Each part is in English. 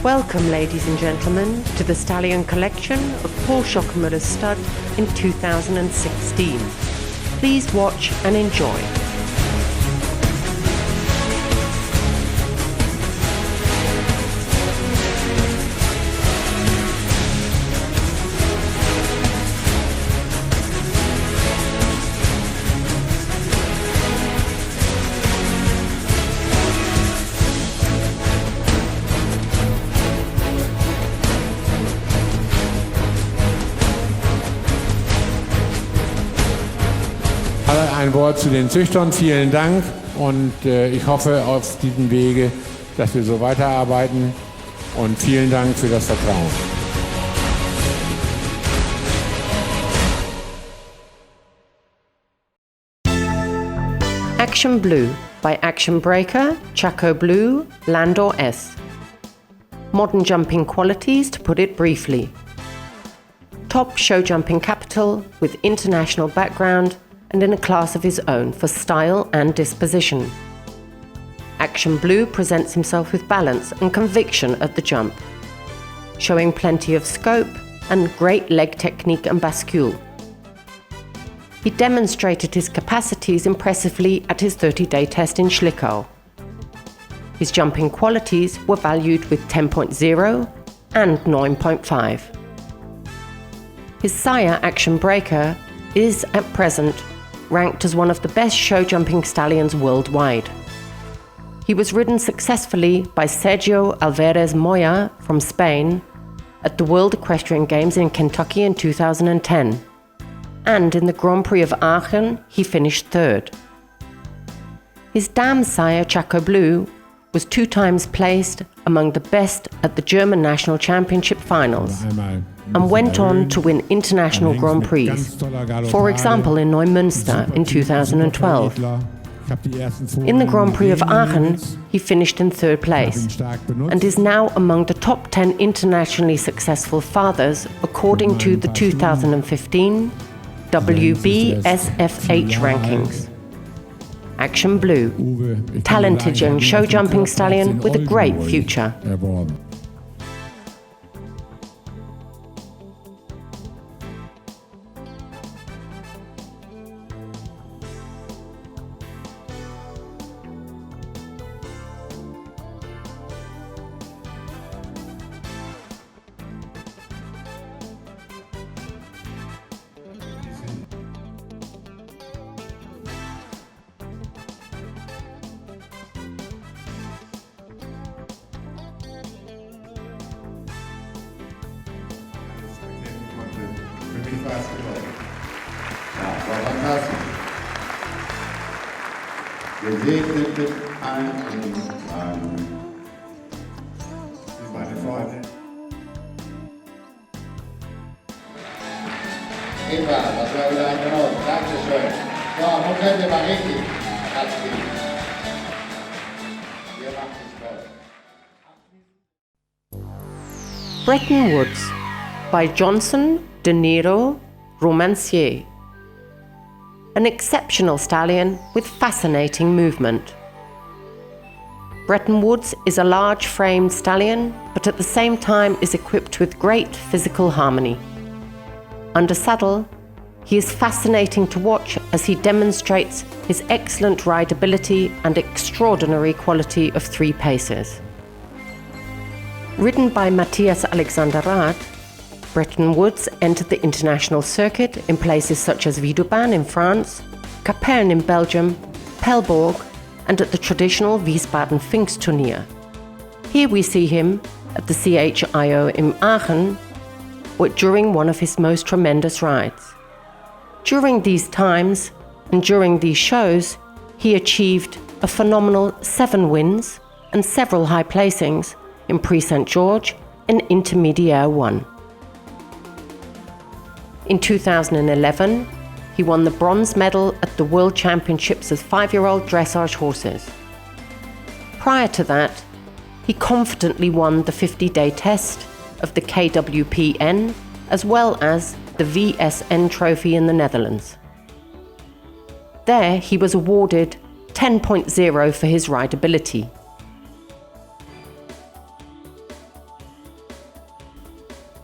Welcome, ladies and gentlemen, to the Stallion collection of Paul Schockemöhle's stud in 2016. Please watch and enjoy. Ein Wort zu den Züchtern. Vielen Dank und ich hoffe auf diesem Wege, dass wir so weiterarbeiten und vielen Dank für das Vertrauen. Action Blue by Action Breaker, Chaco Blue, Landor S. Modern jumping qualities, to put it briefly. Top show jumping capital with international background and in a class of his own for style and disposition. Action Blue presents himself with balance and conviction at the jump, showing plenty of scope and great leg technique and bascule. He demonstrated his capacities impressively at his 30-day test in Schlickau. His jumping qualities were valued with 10.0 and 9.5. His sire, Action Breaker, is at present ranked as one of the best show jumping stallions worldwide. He was ridden successfully by Sergio Alvarez Moya from Spain at the World Equestrian Games in Kentucky in 2010, and in the Grand Prix of Aachen he finished third. His dam sire, Chaco Blue, was 2 times placed among the best at the German National Championship finals and went on to win international Grand Prix, for example in Neumünster in 2012. In the Grand Prix of Aachen, he finished in 3rd place and is now among the top 10 internationally successful fathers according to the 2015 WBSFH rankings. Action Blue, talented young show jumping stallion with a great future. Ja, war fantastisch. Gesegneten Eintragen. Meine Freunde. Eva, das war wieder ein Genuss. Dankeschön. So, nun könnt ihr mal richtig abspielen. Ihr macht es toll. Bretton Woods by Johnson, De Niro, Romancier. An exceptional stallion with fascinating movement. Bretton Woods is a large-framed stallion, but at the same time is equipped with great physical harmony. Under saddle, he is fascinating to watch as he demonstrates his excellent rideability and extraordinary quality of 3 paces. Ridden by Matthias Alexander Rath, Bretton Woods entered the international circuit in places such as Vidauban in France, Caperne in Belgium, Pelborg, and at the traditional Wiesbaden Pfingstturnier. Here we see him at the CHIO in Aachen during one of his most tremendous rides. During these times and during these shows, he achieved a phenomenal 7 wins and several high placings in Prix St. George and Intermediaire 1. In 2011, he won the bronze medal at the World Championships as 5-year-old dressage horses. Prior to that, he confidently won the 50-day test of the KWPN as well as the VSN Trophy in the Netherlands. There, he was awarded 10.0 for his rideability.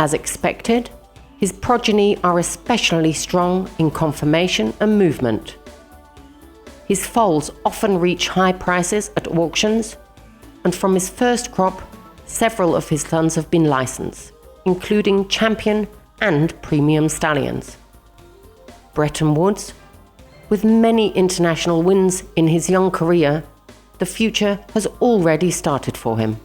As expected, his progeny are especially strong in conformation and movement. His foals often reach high prices at auctions, and from his first crop, several of his sons have been licensed, including champion and premium stallions. Bretton Woods, with many international wins in his young career, the future has already started for him.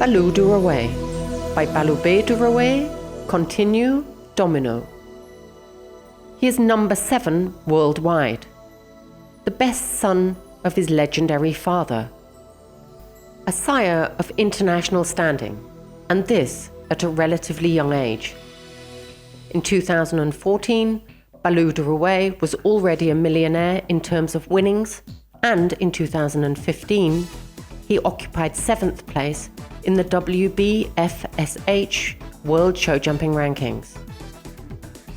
Balou du Rouet, by Baloubet du Rouet, Continue, Domino. He is number 7 worldwide, the best son of his legendary father, a sire of international standing, and this at a relatively young age. In 2014, Balou du Rouet was already a millionaire in terms of winnings, and in 2015, he occupied 7th place in the WBFSH World Show Jumping Rankings.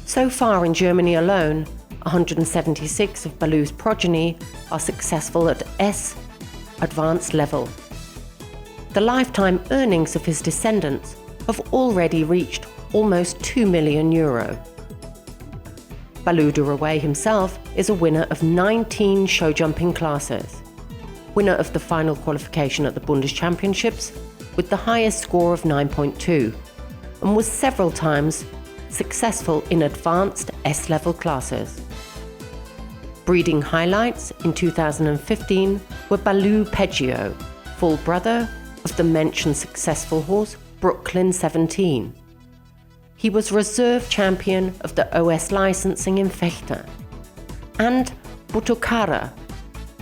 So far in Germany alone, 176 of Balou's progeny are successful at S advanced level. The lifetime earnings of his descendants have already reached almost €2 million. Balou du Rouet himself is a winner of 19 show jumping classes, winner of the final qualification at the Bundeschampionships with the highest score of 9.2, and was several times successful in advanced S-level classes. Breeding highlights in 2015 were Balou Peggio, full brother of the mentioned successful horse Brooklyn 17. He was reserve champion of the OS licensing in Fechter, and Butukara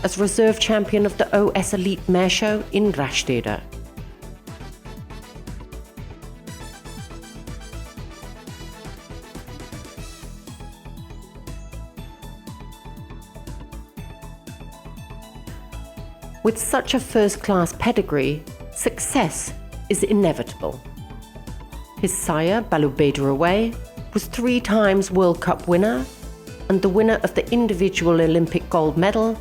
as reserve champion of the OS Elite Mare Show in Rastede. With such a first-class pedigree, success is inevitable. His sire, Baloubet du Rouet, was 3 times World Cup winner and the winner of the individual Olympic gold medal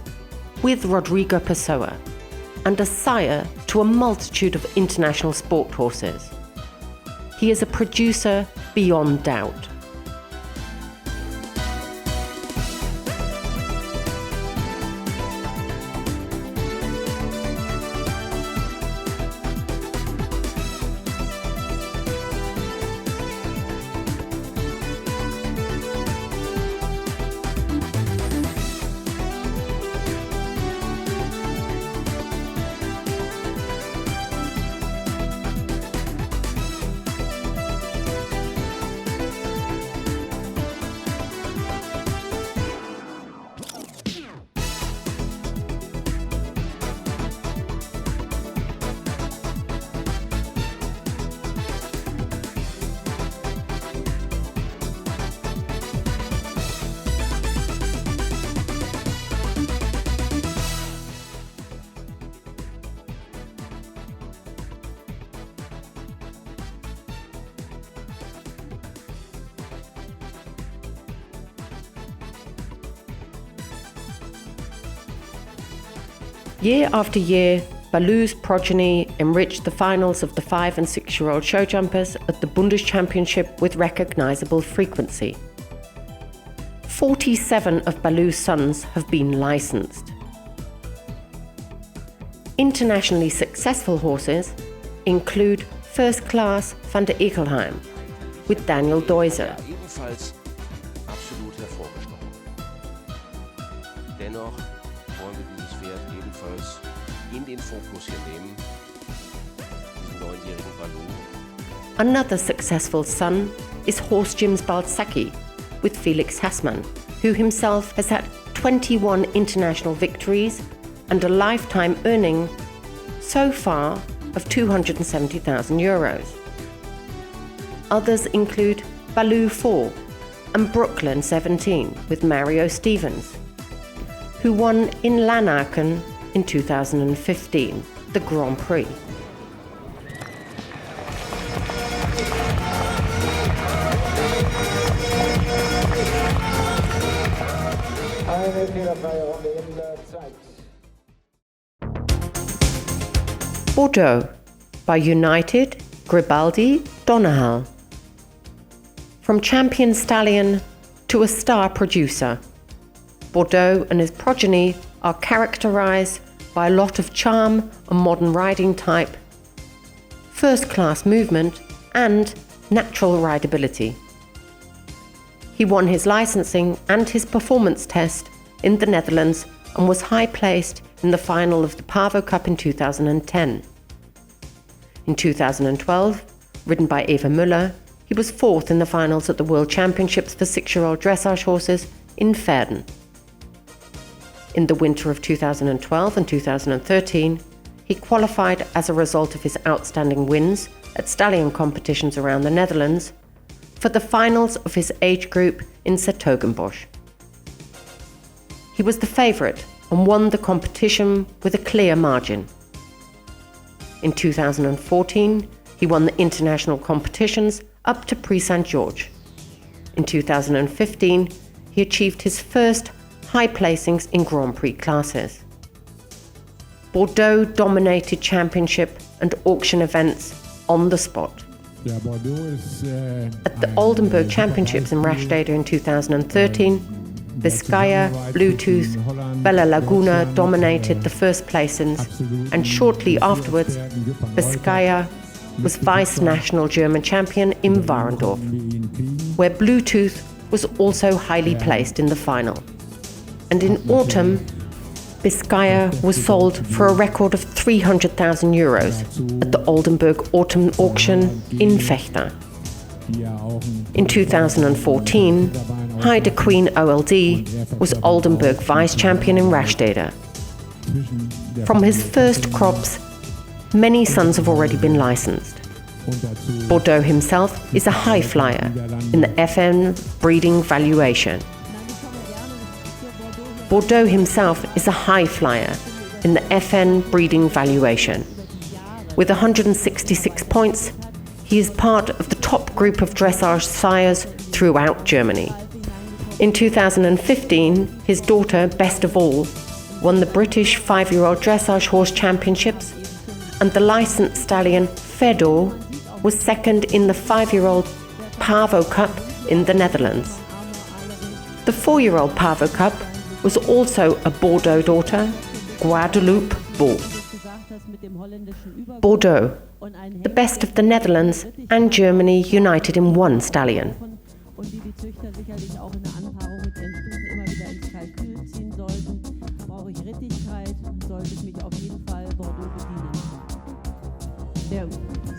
with Rodrigo Pessoa, and a sire to a multitude of international sport horses. He is a producer beyond doubt. Year after year, Balou's progeny enriched the finals of the 5- and 6-year-old show jumpers at the Bundeschampionships with recognizable frequency. 47 of Balou's sons have been licensed. Internationally successful horses include First Class van der Ekelheim with Daniel Deuser. Ebenfalls absolut hervorgestochen. Dennoch wollen wir dieses Pferd ebenfalls in den Fokus hier nehmen, diesen 9-jährigen Balou. Another successful son is Horse Gym's Balsaki with Felix Hassmann, who himself has had 21 international victories and a lifetime earning so far of €270,000. Others include Balou 4 and Brooklyn 17 with Mario Stevens, who won in Lanaken in 2015, the Grand Prix. Eine fehlerfreie Runde in der Zeit. Bordeaux by United Gribaldi Donahal. From champion stallion to a star producer, Bordeaux and his progeny are characterized by a lot of charm and modern riding type, first-class movement and natural rideability. He won his licensing and his performance test in the Netherlands and was high-placed in the final of the Pavo Cup in 2010. In 2012, ridden by Eva Müller, he was fourth in the finals at the World Championships for 6-year-old dressage horses in Verden. In the winter of 2012 and 2013, he qualified as a result of his outstanding wins at stallion competitions around the Netherlands for the finals of his age group in 's-Hertogenbosch. He was the favourite and won the competition with a clear margin. In 2014, he won the international competitions up to Prix Saint-Georges. In 2015, he achieved his first high placings in Grand Prix classes. Bordeaux dominated championship and auction events on the spot. At the Oldenburg Championships in Rastede in 2013, Vizcaya, Bluetooth, Bella Laguna dominated the first placings, and shortly afterwards, Vizcaya was vice-national German champion in Warendorf, where Bluetooth was also highly placed in the final. And in autumn, Vizcaya was sold for a record of €300,000 at the Oldenburg Autumn Auction in Vechta. In 2014, Heide Queen OLD was Oldenburg vice-champion in Rastede. From his first crops, many sons have already been licensed. Bordeaux himself is a high flyer in the FN breeding valuation. Bordeaux himself is a high flyer in the FN breeding valuation. With 166 points, he is part of the top group of dressage sires throughout Germany. In 2015, his daughter, Best of All, won the British 5-year-old dressage horse championships, and the licensed stallion Fedor was second in the 5-year-old Pavo Cup in the Netherlands. The 4-year-old Pavo Cup was also a Bordeaux daughter, Guadeloupe Bull. Bordeaux, the best of the Netherlands and Germany united in one stallion.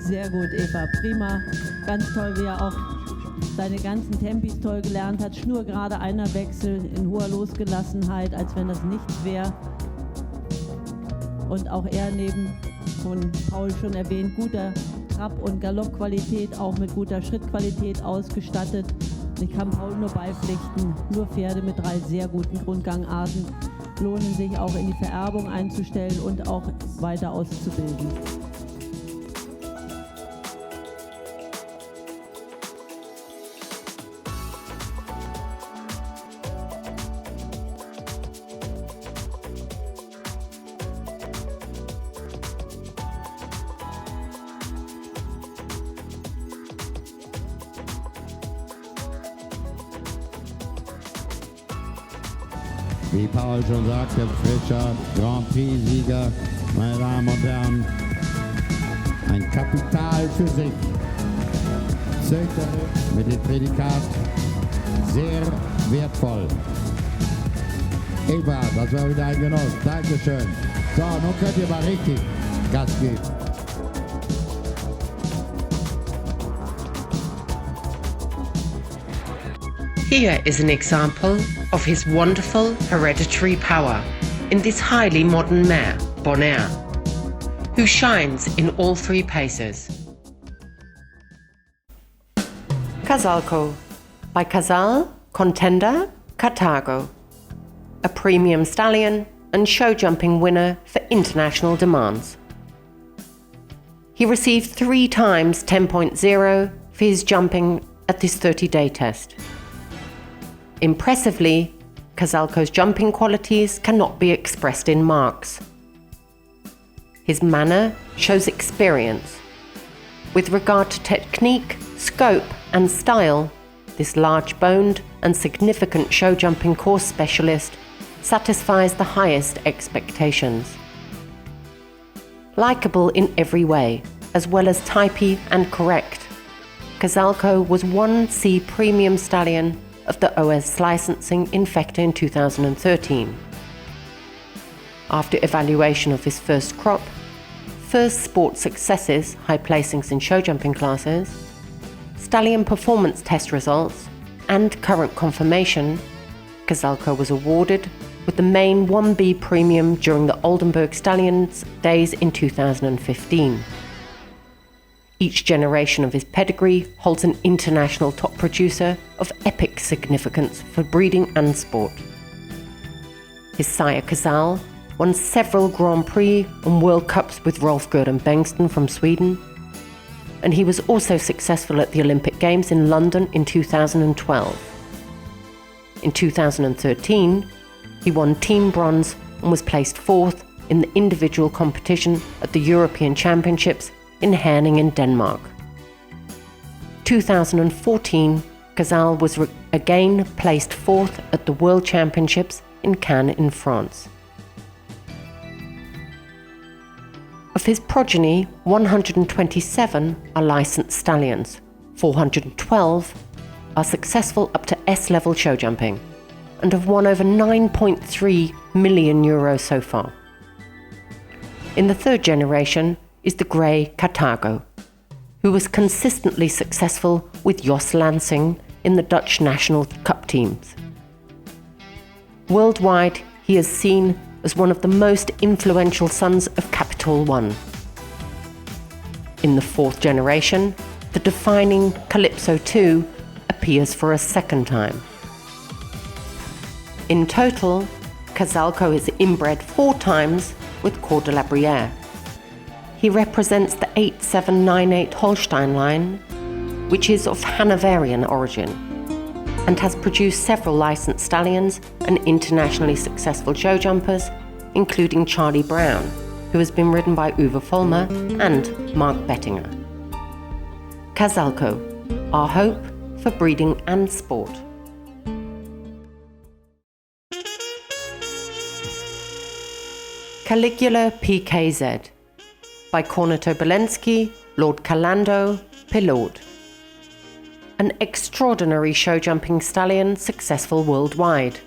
Sehr gut, Eva, prima. Ganz toll, wie er auch seine ganzen Tempis toll gelernt hat. Schnurgerade einer Wechsel in hoher Losgelassenheit, als wenn das nichts wäre. Und auch er neben, von Paul schon erwähnt, guter Trab- und Galoppqualität, auch mit guter Schrittqualität ausgestattet. Ich kann Paul nur beipflichten, nur Pferde mit 3 sehr guten Grundgangarten lohnen sich auch in die Vererbung einzustellen und auch weiter auszubilden. Wie Paul schon sagte, frischer Grand Prix-Sieger, meine Damen und Herren, ein Kapital für sich. Zögerlich mit dem Prädikat sehr wertvoll. Eva, das war wieder ein Genuss. Dankeschön. So, nun könnt ihr mal richtig Gas geben. Here is an example of his wonderful hereditary power in this highly modern mare, Bonaire, who shines in all 3 paces. Casalco, by Casal, Contender, Cartago, a premium stallion and show jumping winner for international demands. He received 3 times 10.0 for his jumping at this 30-day test. Impressively, Casalco's jumping qualities cannot be expressed in marks. His manner shows experience. With regard to technique, scope and style, this large-boned and significant show jumping course specialist satisfies the highest expectations. Likeable in every way, as well as typey and correct, Casalco was 1C premium stallion of the OS licensing in Vechta in 2013. After evaluation of his first crop, first sport successes, high placings in show jumping classes, stallion performance test results, and current confirmation, Kozalko was awarded with the main 1B premium during the Oldenburg Stallions days in 2015. Each generation of his pedigree holds an international top producer of epic significance for breeding and sport. His sire Kozal won several Grand Prix and World Cups with Rolf Gerdon Bengtsson from Sweden, and he was also successful at the Olympic Games in London in 2012. In 2013, he won team bronze and was placed fourth in the individual competition at the European Championships in Herning in Denmark. 2014, Kozal was again placed fourth at the World Championships in Cannes in France. Of his progeny, 127 are licensed stallions, 412 are successful up to S-level show jumping, and have won over 9.3 million euros so far. In the third generation is the grey Carthago, who was consistently successful with Jos Lansing in the Dutch national cup teams. Worldwide, he is seen as one of the most influential sons of Capital One. In the fourth generation, the defining Calypso II appears for a second time. In total, Kozalko is inbred 4 times with Cour de la Brière. He represents the 8798 Holstein line, which is of Hanoverian origin, and has produced several licensed stallions and internationally successful show jumpers, including Charlie Brown, who has been ridden by Uwe Vollmer and Mark Bettinger. Kozalko, our hope for breeding and sport. Caligula PKZ by Cornato Belensky, Lord Calando, Pilaud. An extraordinary show jumping stallion successful worldwide.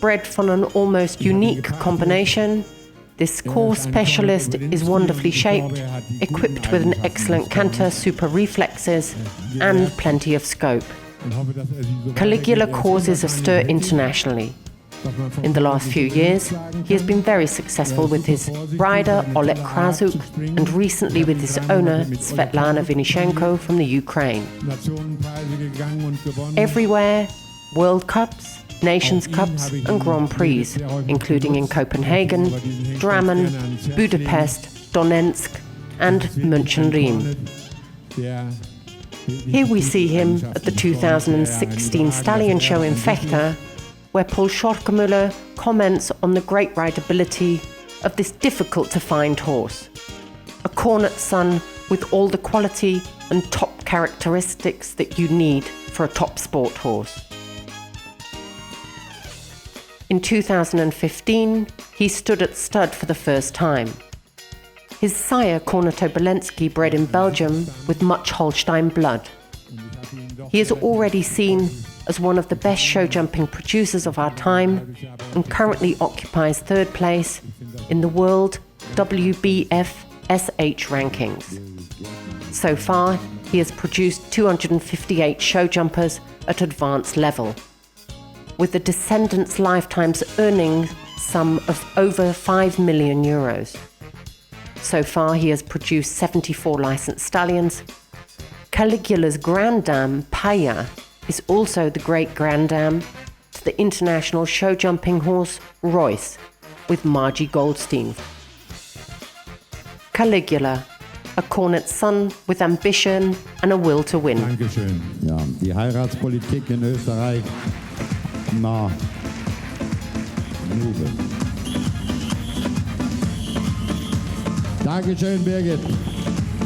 Bred from an almost unique combination, this core specialist is wonderfully shaped, equipped with an excellent canter, super reflexes, and plenty of scope. Caligula causes a stir internationally. In the last few years, he has been very successful with his rider Oleg Krasuk and recently with his owner Svetlana Vinishenko from the Ukraine. Everywhere, World Cups, Nations Cups and Grand Prix, including in Copenhagen, Drammen, Budapest, Donetsk and München-Riem. Here we see him at the 2016 Stallion Show in Fechter, where Paul Schockemöhle comments on the great rideability of this difficult-to-find horse. A cornet son with all the quality and top characteristics that you need for a top sport horse. In 2015, he stood at stud for the first time. His sire, Cornato Belensky, bred in Belgium with much Holstein blood. He is already seen as one of the best show jumping producers of our time and currently occupies third place in the world WBF SH rankings. So far, he has produced 258 show jumpers at advanced level, with the descendants' lifetime's earnings sum of over 5 million euros. So far, he has produced 74 licensed stallions. Caligula's grand dam, Paya, is also the great grand dam to the international show jumping horse Royce with Margie Goldstein. Caligula, a cornet son with ambition and a will to win. Dankeschön. Ja, die Heiratspolitik in Österreich, na, Nube. Dankeschön, Birgit.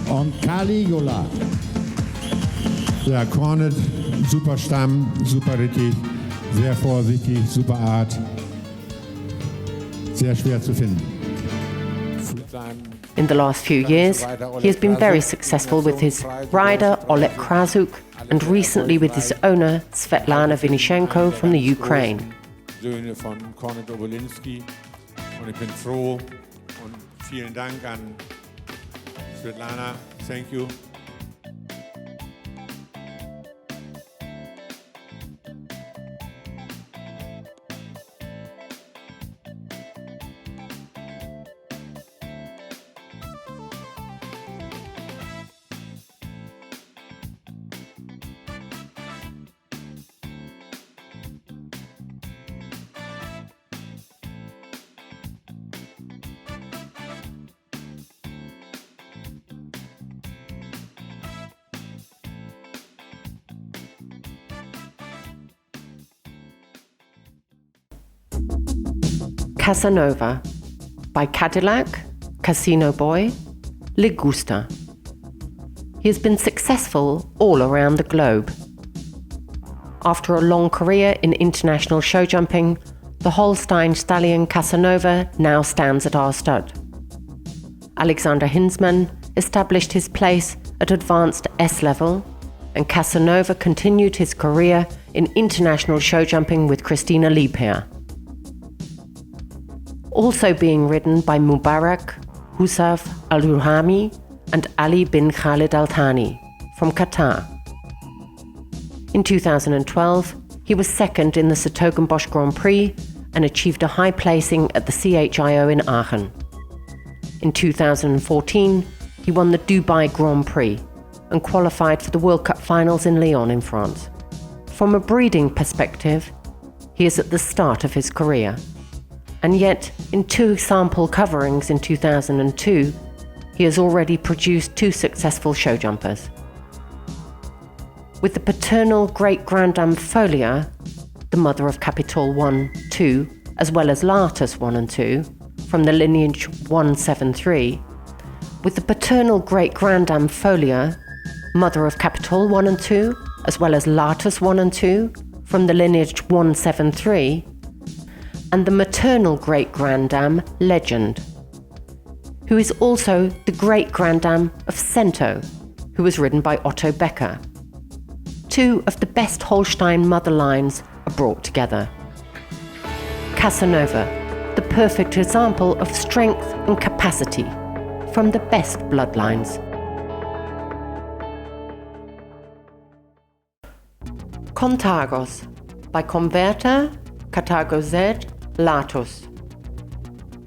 Und Caligula. Ja, Cornet, super Stamm, super richtig, sehr vorsichtig, super Art, sehr schwer zu finden. In the last few years, he has been very successful with his rider Oleg Krasuk and recently with his owner Svetlana Vinishenko from the Ukraine. Söhne von Cornato Belensky und ich bin froh und Vielen Dank an Svetlana. Thank you. Casanova by Cadillac, Casino Boy, Le Gusta. He has been successful all around the globe. After a long career in international show jumping, the Holstein stallion Casanova now stands at our stud. Alexander Hinzmann established his place at advanced S level, and Casanova continued his career in international show jumping with Christina Liebherr. Also being ridden by Mubarak, Husaf Al-Ruhami and Ali bin Khalid Al-Thani from Qatar. In 2012, he was second in the Sertogenbosch Grand Prix and achieved a high placing at the CHIO in Aachen. In 2014, he won the Dubai Grand Prix and qualified for the World Cup finals in Lyon in France. From a breeding perspective, he is at the start of his career. And yet, in 2 sample coverings in 2002, he has already produced 2 successful show jumpers. With the paternal great-granddam Folia, the mother of Capitol 1, 2, as well as Lartus 1 and 2, from the lineage 173, with the paternal great-granddam Folia, mother of Capitol 1 and 2, as well as Lartus 1 and 2, from the lineage 173, and the maternal great-granddam Legend, who is also the great-granddam of Cento, who was ridden by Otto Becker. 2 of the best Holstein mother lines are brought together. Casanova, the perfect example of strength and capacity from the best bloodlines. Contagos by Converter, Carthago Z, Latus.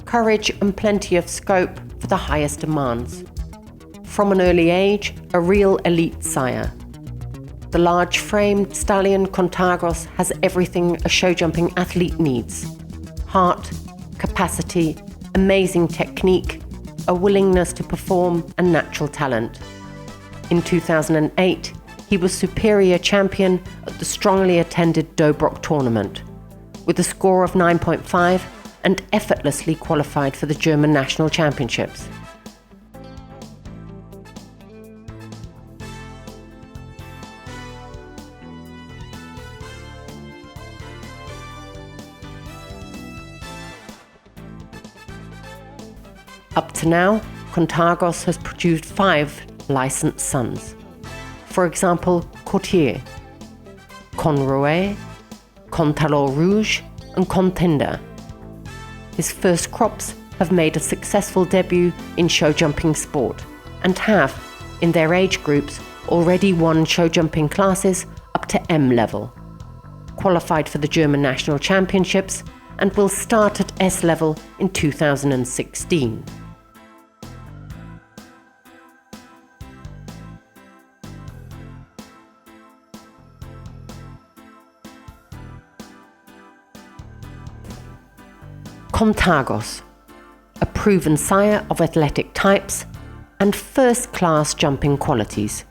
Courage and plenty of scope for the highest demands. From an early age, a real elite sire. The large-framed stallion Contagos has everything a show jumping athlete needs. Heart, capacity, amazing technique, a willingness to perform and natural talent. In 2008, he was superior champion at the strongly attended Dobrock tournament, with a score of 9.5 and effortlessly qualified for the German National Championships. Up to now, Contagos has produced 5 licensed sons. For example, Courtier, Conroe, Contalor Rouge and Contender. His first crops have made a successful debut in show jumping sport and have, in their age groups, already won show jumping classes up to M level, qualified for the German National Championships, and will start at S level in 2016. Contagos, a proven sire of athletic types and first-class jumping qualities.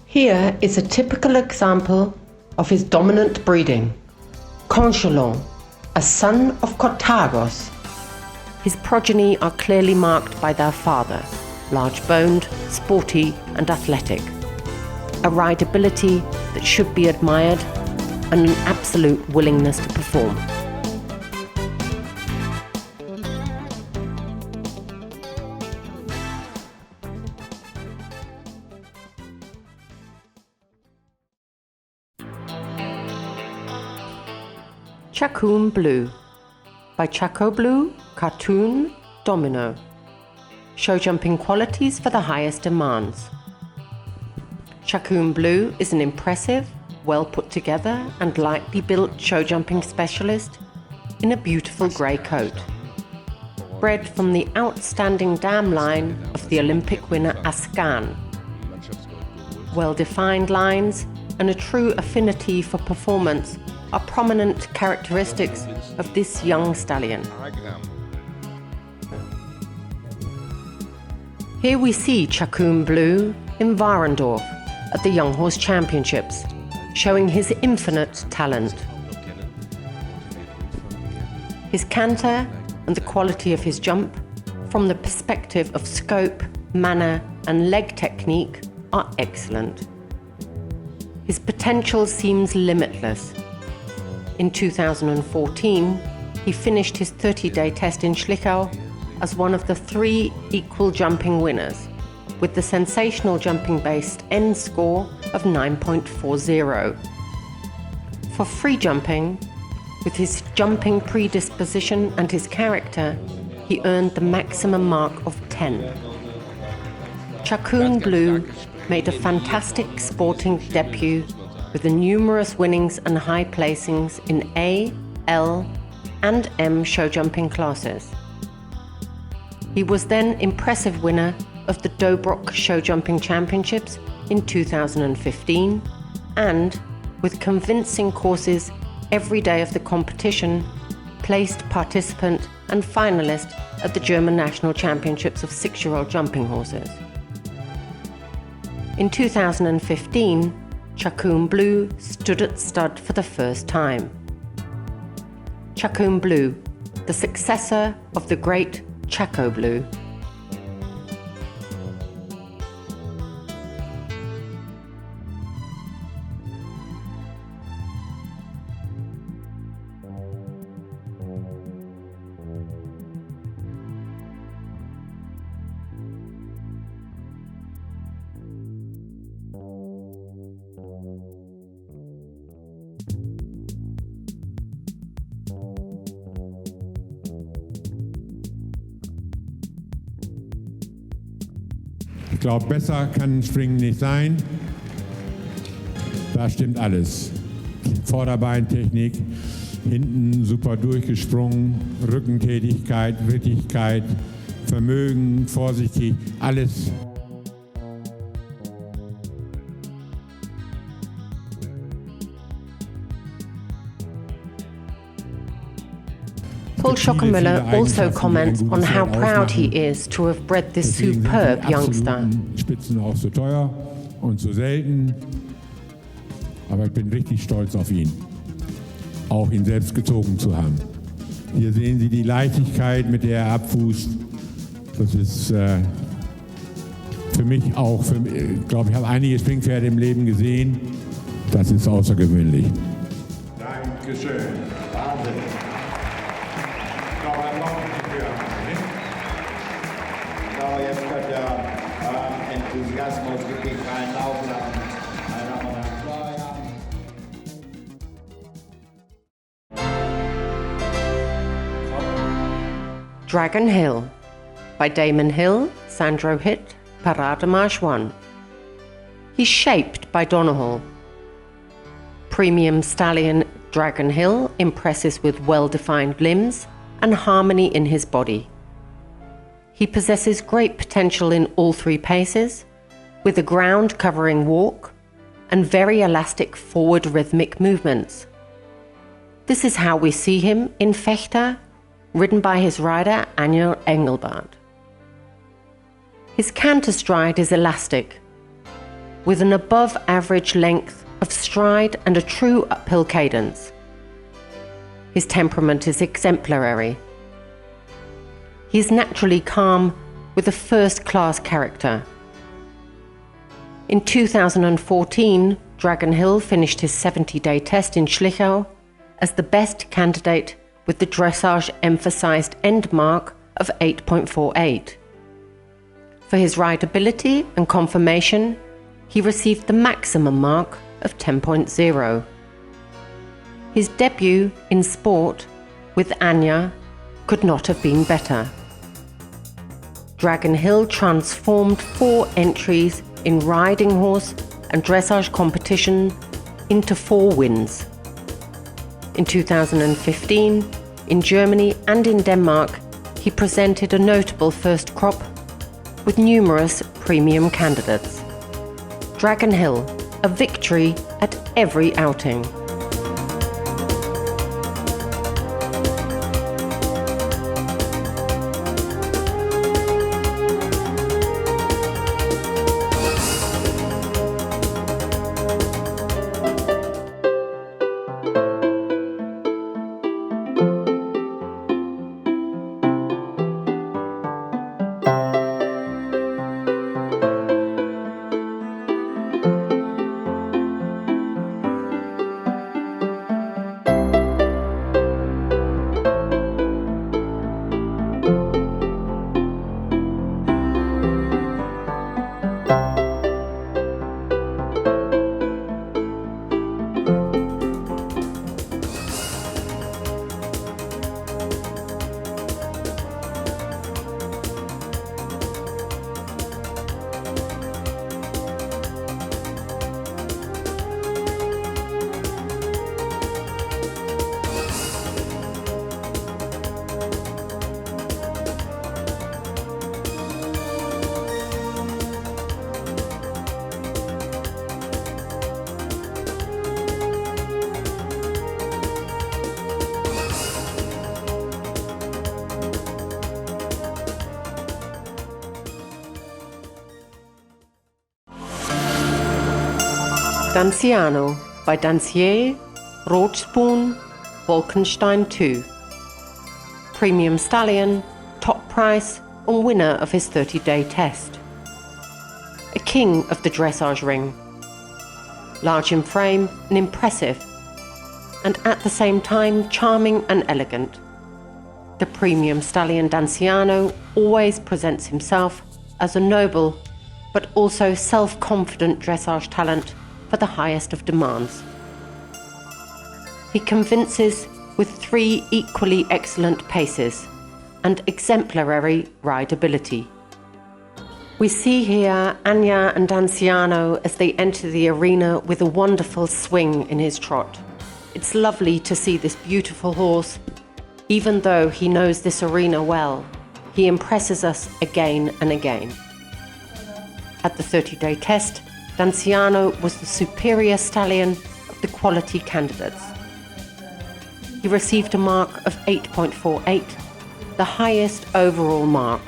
Here is a typical example of his dominant breeding. Conchelon, a son of Contagos. His progeny are clearly marked by their father, large-boned, sporty and athletic. A rideability that should be admired and an absolute willingness to perform. Schockemöhle by Schockemöhle Cartoon Domino. Show jumping qualities for the highest demands. Schockemöhle is an impressive, well put together and lightly built show jumping specialist in a beautiful grey coat. Bred from the outstanding dam line of the Olympic winner Ascan. Well-defined lines and a true affinity for performance are prominent characteristics of this young stallion. Here we see Schockemöhle in Warendorf at the Young Horse Championships, showing his infinite talent. His canter and the quality of his jump, from the perspective of scope, manner and leg technique, are excellent. His potential seems limitless. In 2014, he finished his 30-day test in Schlichau as one of the 3 equal jumping winners, with the sensational jumping-based end score of 9.40. For free jumping, with his jumping predisposition and his character, he earned the maximum mark of 10. Schockemöhle made a fantastic sporting debut with the numerous winnings and high placings in A, L and M show jumping classes. He was then impressive winner of the Dobrock Show Jumping Championships in 2015 and, with convincing courses every day of the competition, placed participant and finalist at the German National Championships of 6-year-old jumping horses. In 2015, Schockemöhle stood at stud for the first time. Schockemöhle, the successor of the great Schockemöhle. Ich glaube, besser kann ein Springen nicht sein. Da stimmt alles. Vorderbeintechnik, hinten super durchgesprungen, Rückentätigkeit, Wittigkeit, Vermögen, vorsichtig, alles. Paul Schockemöhle also comments on how proud he is to have bred this superb youngster. Spitzen auch so teuer und so selten. Aber ich bin richtig stolz auf ihn. Auch ihn selbst gezogen zu haben. Hier sehen Sie die Leichtigkeit, mit der er abfußt. Das ist für mich auch, ich glaube, ich habe einige Springpferde im Leben gesehen. Das ist außergewöhnlich. Dankeschön. Wahnsinn. Jetzt könnt ihr Enthusiasmus wirklich freien Lauf lassen. Meine Damen und Herren, Dragon Hill by Damon Hill, Sandro Hitt, Parademarche 1. He's shaped by Donegal. Premium stallion Dragon Hill impresses with well-defined limbs and harmony in his body. He possesses great potential in all 3 paces, with a ground-covering walk and very elastic forward rhythmic movements. This is how we see him in Fechter, ridden by his rider Anja Engelbart. His canter stride is elastic, with an above-average length of stride and a true uphill cadence. His temperament is exemplary. He is naturally calm with a first-class character. In 2014, Dragon Hill finished his 70-day test in Schlichau as the best candidate with the dressage-emphasized end mark of 8.48. For his rideability and conformation, he received the maximum mark of 10.0. His debut in sport with Anya could not have been better. Dragon Hill transformed 4 entries in riding horse and dressage competition into 4 wins. In 2015, in Germany and in Denmark, he presented a notable first crop with numerous premium candidates. Dragon Hill, a victory at every outing. Danciano by Dancier, Rotspoon, Wolkenstein 2. Premium stallion, top price and winner of his 30-day test. A king of the dressage ring. Large in frame and impressive, and at the same time charming and elegant. The premium stallion Danciano always presents himself as a noble but also self-confident dressage talent for the highest of demands. He convinces with 3 equally excellent paces and exemplary rideability. We see here Anya and Danciano as they enter the arena with a wonderful swing in his trot. It's lovely to see this beautiful horse. Even though he knows this arena well, he impresses us again and again. At the 30-day test, Danciano was the superior stallion of the quality candidates. He received a mark of 8.48, the highest overall mark,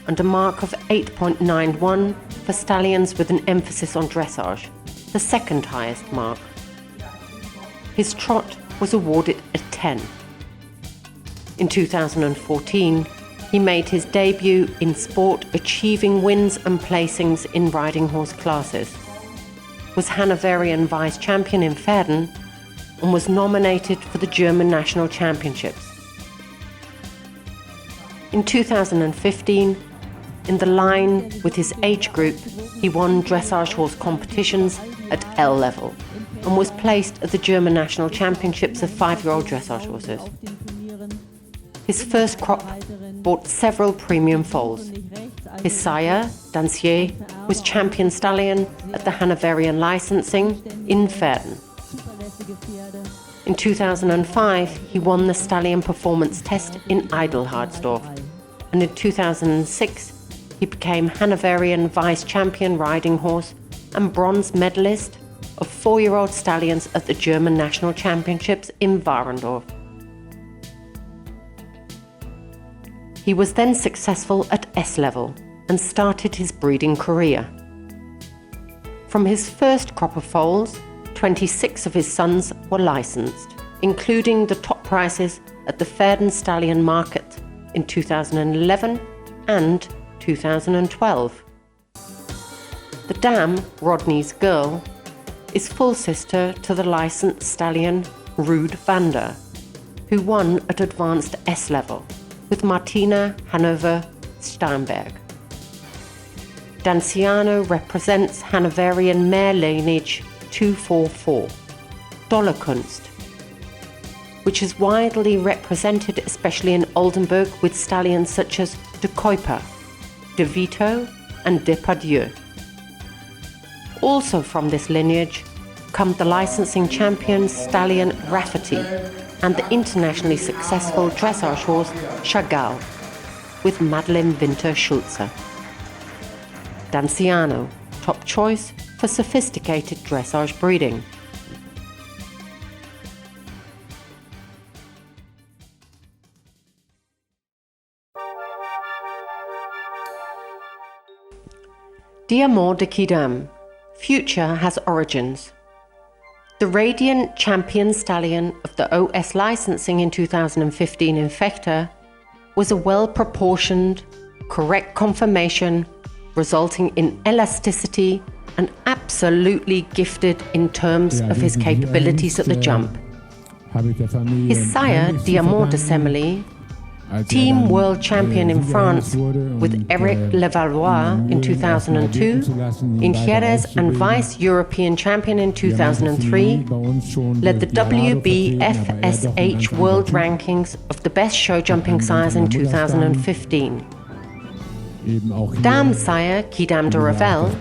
and a mark of 8.91 for stallions with an emphasis on dressage, the second highest mark. His trot was awarded a 10. In 2014, he made his debut in sport, achieving wins and placings in riding horse classes, was Hanoverian vice champion in Pferden, and was nominated for the German national championships. In 2015, in the line with his age group, he won dressage horse competitions at L level and was placed at the German national championships of 5-year-old dressage horses. His first crop brought several premium foals. His sire, Dancier, was champion stallion at the Hanoverian licensing in Pferden. In 2005, he won the stallion performance test in Eidelhardsdorf, and in 2006, he became Hanoverian vice champion riding horse and bronze medalist of 4-year-old stallions at the German national championships in Warendorf. He was then successful at S level and started his breeding career. From his first crop of foals, 26 of his sons were licensed, including the top prices at the Pferden Stallion Market in 2011 and 2012. The dam, Rodney's Girl, is full sister to the licensed stallion Ruud Vander, who won at advanced S level with Martina Hanover Steinberg. Danciano represents Hanoverian mare lineage 244, Dollarkunst, which is widely represented, especially in Oldenburg, with stallions such as de Kuiper, de Vito, and Depardieu. Also from this lineage come the licensing champion stallion Rafferty and the internationally successful dressage horse Chagall, with Madeleine Winter-Schulze. Danciano, top choice for sophisticated dressage breeding. Diamant de Quidam, future has origins. The radiant champion stallion of the OS licensing in 2015 in Fechter was a well-proportioned, correct conformation, resulting in elasticity and absolutely gifted in terms of his capabilities at the jump. His sire, Diamant de Semely, team world champion in France with Eric Levallois in 2002, in Jerez and vice-European champion in 2003, led the WBFSH world rankings of the best show jumping sires in 2015. Dam sire Quidam de Revel,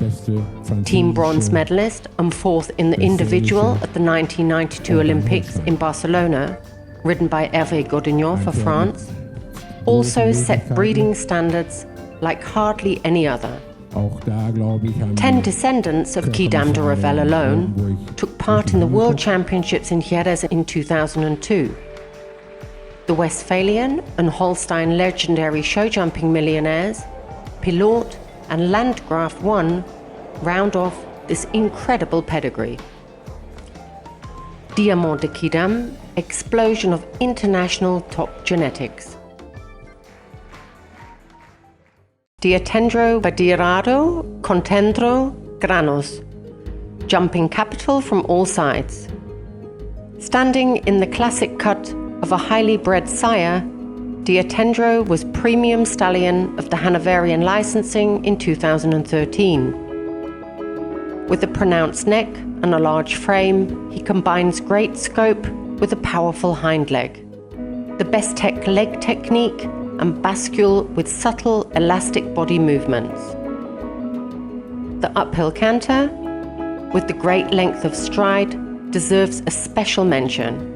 team bronze medalist and fourth in the individual at the 1992 Olympics in Barcelona, ridden by Hervé Godignon for France, also set breeding standards like hardly any other. 10 descendants of Quidam de Revel alone took part in the World Championships in Jerez in 2002. The Westphalian and Holstein legendary show jumping millionaires, Pilote and Landgraf 1 round off this incredible pedigree. Diamant de Quidam, explosion of international top genetics. Diatendro Badirado, Contendro, Granos, jumping capital from all sides. Standing in the classic cut of a highly bred sire, Diatendro was premium stallion of the Hanoverian licensing in 2013. With a pronounced neck and a large frame, he combines great scope with a powerful hind leg. The best tech leg technique and bascule with subtle elastic body movements. The uphill canter, with the great length of stride, deserves a special mention.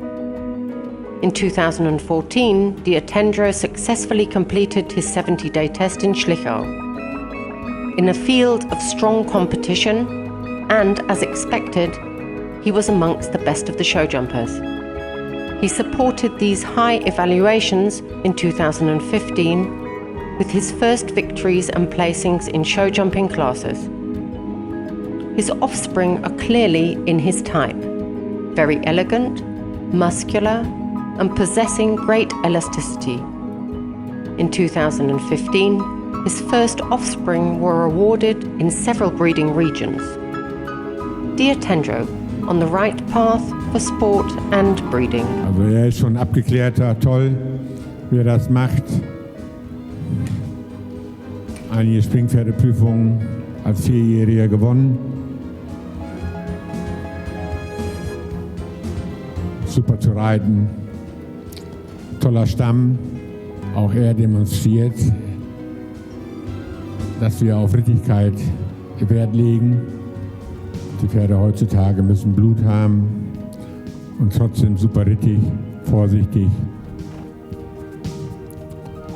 In 2014, Diatendro successfully completed his 70-day test in Schlichau. In a field of strong competition, and as expected, he was amongst the best of the show jumpers. He supported these high evaluations in 2015 with his first victories and placings in show jumping classes. His offspring are clearly in his type, very elegant, muscular, and possessing great elasticity. In 2015, his first offspring were awarded in several breeding regions. Diatendro, on the right path for sport and breeding. Also ist schon abgeklärter, toll, wie das macht. Einige Springpferdeprüfungen als Vierjähriger gewonnen. Super zu reiten, toller Stamm. Auch er demonstriert, dass wir auf Rittigkeit Wert legen. Die Pferde heutzutage müssen Blut haben und trotzdem super rittig, vorsichtig.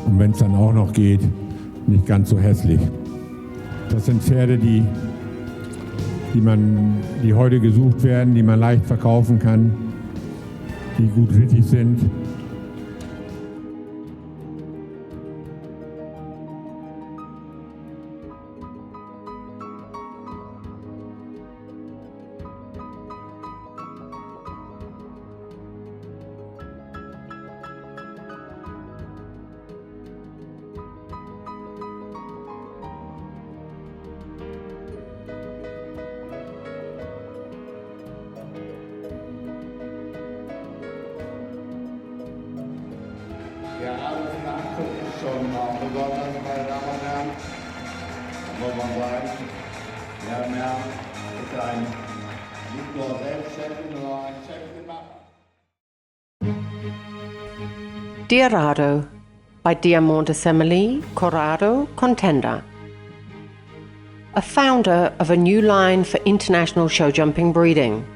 Und wenn es dann auch noch geht, nicht ganz so hässlich. Das sind Pferde, die heute gesucht werden, die man leicht verkaufen kann, die gut rittig sind. Ja, alles Nachzug ist schon besonders, meine Damen und Herren. Da muss man sagen, der Herr ist nicht nur Selbstchef, sondern ein Chefgemacher. Diarado by Diamante Semele Corrado Contender. A founder of a new line for international show jumping breeding.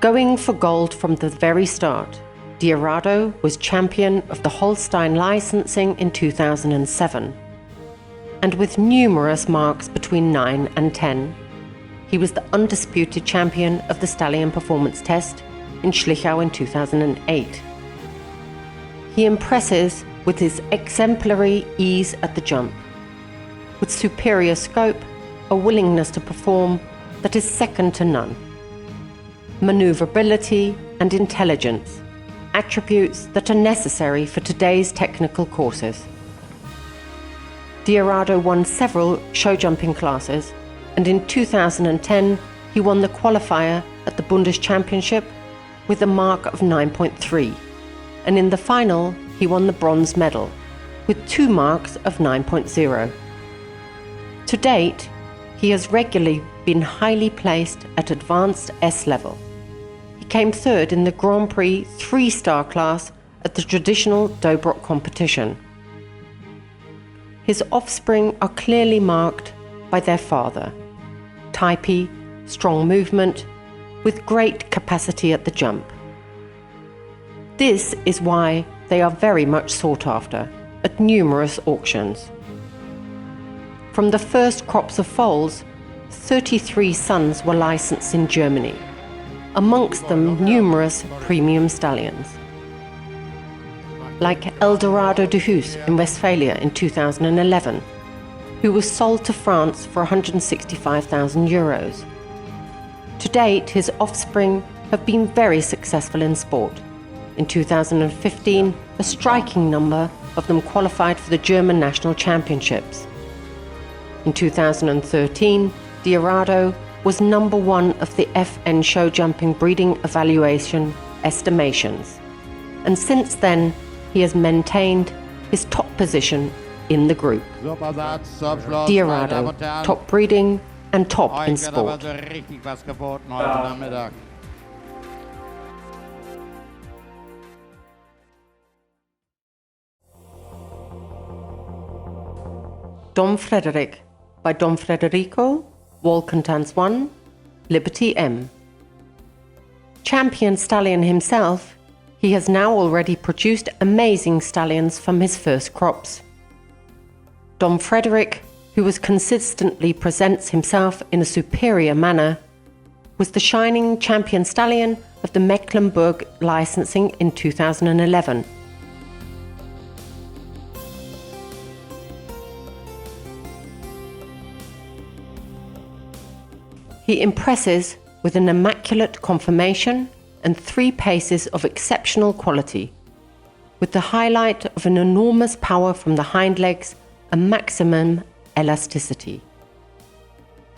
Going for gold from the very start, Diarado was champion of the Holstein licensing in 2007. And with numerous marks between 9 and 10, he was the undisputed champion of the Stallion Performance Test in Schlichau in 2008. He impresses with his exemplary ease at the jump, with superior scope, a willingness to perform that is second to none. Maneuverability and intelligence, attributes that are necessary for today's technical courses. Diarado won several show jumping classes, and in 2010 he won the qualifier at the Bundes Championship with a mark of 9.3, and in the final he won the bronze medal with 2 marks of 9.0. To date, he has regularly been highly placed at advanced S level. He came third in the Grand Prix 3-star class at the traditional Dobrok competition. His offspring are clearly marked by their father. Typey, strong movement, with great capacity at the jump. This is why they are very much sought after at numerous auctions. From the first crops of foals, 33 sons were licensed in Germany, amongst them numerous premium stallions. Like Eldorado de Huus in Westphalia in 2011, who was sold to France for €165,000. To date, his offspring have been very successful in sport. In 2015, a striking number of them qualified for the German national championships. In 2013, Diarado was number 1 of the FN show jumping breeding evaluation estimations, and since then he has maintained his top position in the group. Diarado, top breeding and top in sport. Dom Frederick by Dom Federico, Walcontans 1, Liberty M. Champion stallion himself, he has now already produced amazing stallions from his first crops. Dom Frederick, who consistently presents himself in a superior manner, was the shining champion stallion of the Mecklenburg licensing in 2011. He impresses with an immaculate conformation and 3 paces of exceptional quality, with the highlight of an enormous power from the hind legs and maximum elasticity.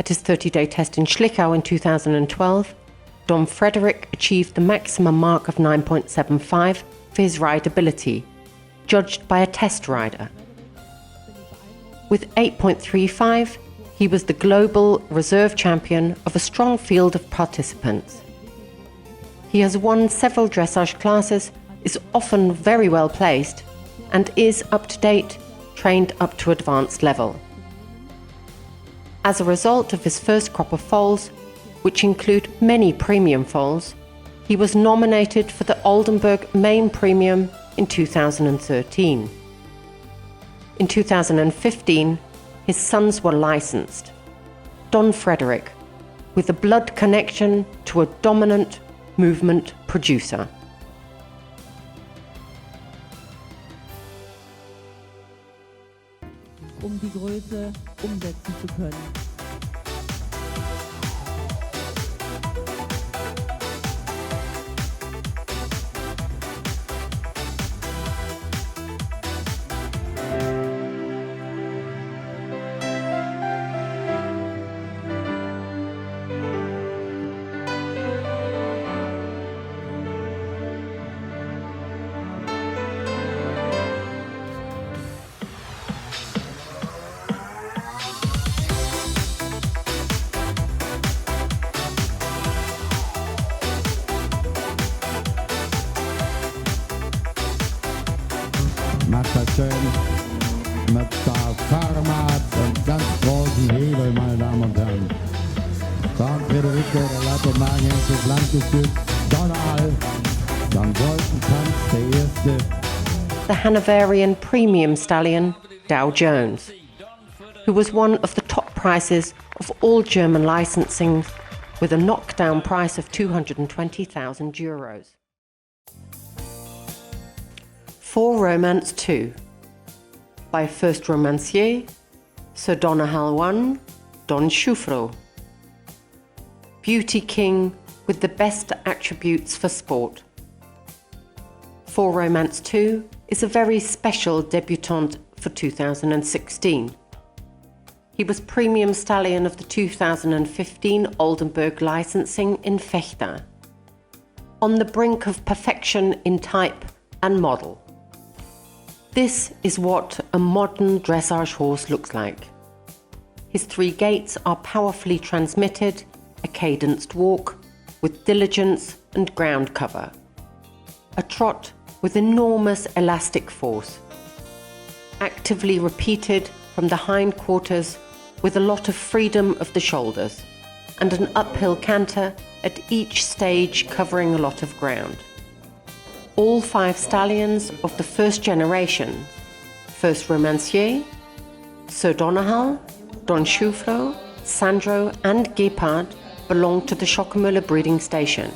At his 30-day test in Schlichau in 2012, Dom Frederick achieved the maximum mark of 9.75 for his rideability, judged by a test rider. With 8.35, he was the global reserve champion of a strong field of participants. He has won several dressage classes, is often very well placed, and is up to date, trained up to advanced level. As a result of his first crop of foals, which include many premium foals, he was nominated for the Oldenburg Main Premium in 2013. In 2015, his sons were licensed. Don Frederick, with a blood connection to a dominant movement producer. Die Größe umsetzen zu können. und Herren. San Federico, der Leiter des Landgestüts, Donnerhall, dann Wolkentanz, der erste. The Hanoverian premium stallion, Dow Jones, who was one of the top prices of all German licensing, with a knockdown price of €220,000. For Romance 2, by first romancier, Sir Donnerhall 1, Don Schufro. Beauty king with the best attributes for sport. For Romance 2 is a very special debutant for 2016. He was premium stallion of the 2015 Oldenburg licensing in Vechta, on the brink of perfection in type and model. This is what a modern dressage horse looks like. His 3 gaits are powerfully transmitted, a cadenced walk with diligence and ground cover, a trot with enormous elastic force, actively repeated from the hindquarters with a lot of freedom of the shoulders, and an uphill canter at each stage covering a lot of ground. All 5 stallions of the first generation, first romancier, Sir Donnerhall, Don Schufro, Sandro and Gepard, belong to the Schockemöhle breeding station.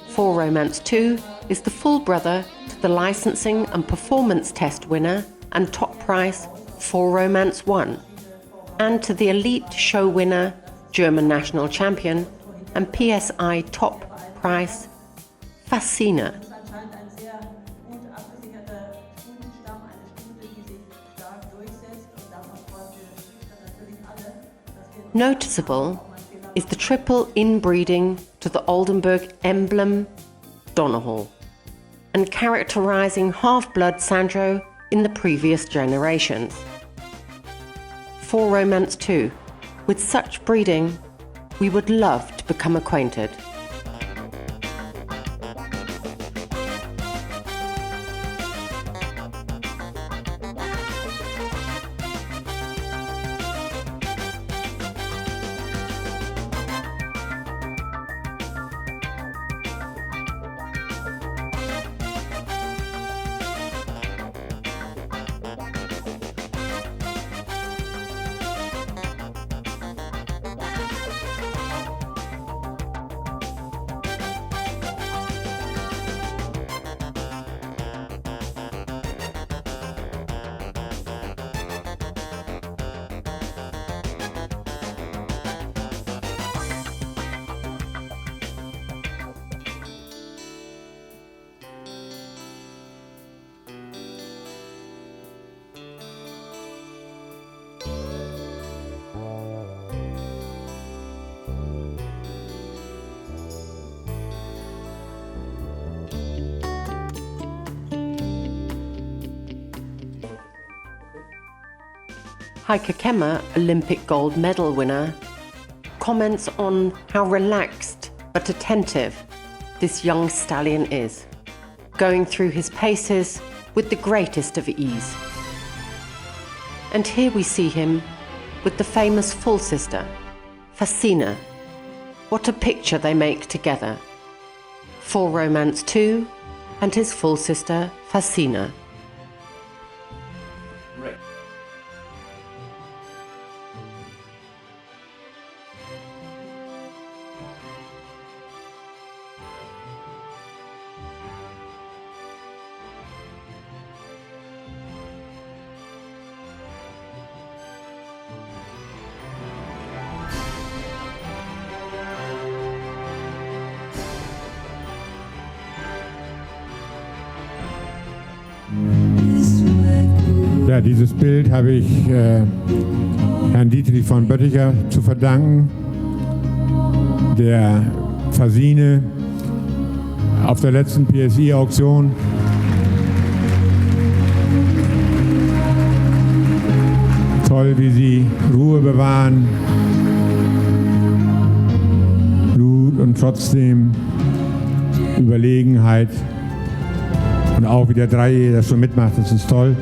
For Romance 2 is the full brother to the licensing and performance test winner and top prize For Romance 1, and to the elite show winner, German national champion and PSI top prize Fascina. Noticeable is the triple inbreeding to the Oldenburg emblem Donnerhall, and characterizing half-blood Sandro in the previous generations. For Romance 2, with such breeding, we would love to become acquainted. Heike Kemmer, Olympic gold medal winner, comments on how relaxed but attentive this young stallion is, going through his paces with the greatest of ease. And here we see him with the famous full sister, Fascina. What a picture they make together. For Romance 2 and his full sister, Fascina. Ja, dieses Bild habe ich Herrn Dietrich von Bötticher zu verdanken, der Fascine auf der letzten PSI-Auktion toll, wie sie Ruhe bewahren, Blut und trotzdem Überlegenheit. Und auch wie der Dreijährige das schon mitmacht, das ist toll.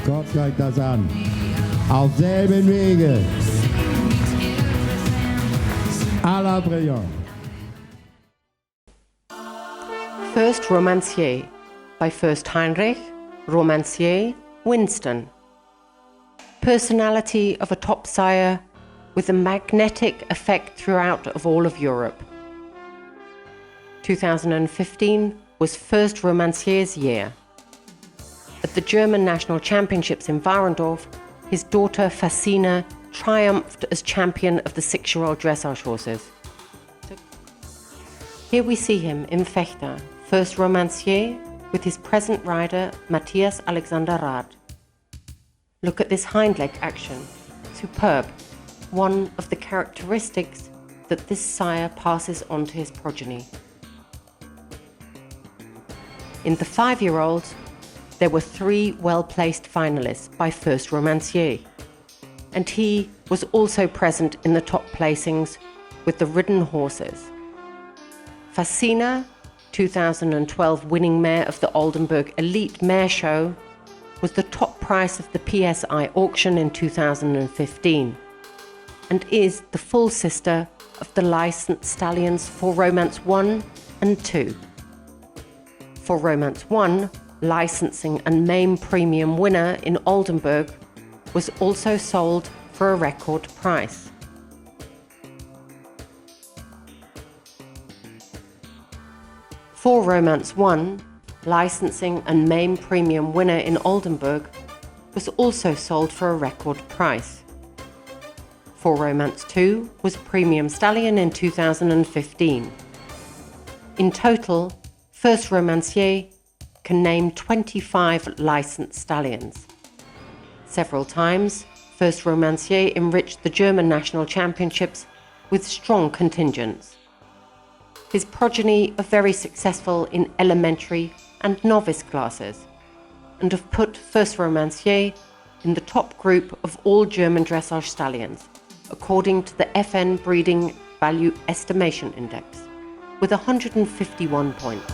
Guckt euch das an. Auf selben Wege. À la Brillant. First Romancier by First Heinrich, Romancier, Winston. Personality of a top sire with a magnetic effect throughout of all of Europe. 2015 was First Romancier's year. At the German National Championships in Warendorf, his daughter Fasina triumphed as champion of the 6-year-old dressage horses. Here we see him in Fechter, First Romancier, with his present rider Matthias Alexander Rath. Look at this hind leg action, superb, one of the characteristics that this sire passes on to his progeny. In the 5-year-olds, there were 3 well-placed finalists by First Romancier, and he was also present in the top placings with the ridden horses. Fasina, 2012 winning mare of the Oldenburg Elite Mare Show, was the top price of the PSI auction in 2015, and is the full sister of the licensed stallions for Romance 1 and 2. For Romance 1, licensing and main premium winner in Oldenburg, was also sold for a record price. For Romance 1, licensing and main premium winner in Oldenburg, was also sold for a record price. For Romance 2 was premium stallion in 2015. In total, First Romancier can name 25 licensed stallions. Several times, First Romancier enriched the German national championships with strong contingents. His progeny are very successful in elementary and novice classes, and have put First Romancier in the top group of all German dressage stallions, according to the FN Breeding Value Estimation Index, with 151 points.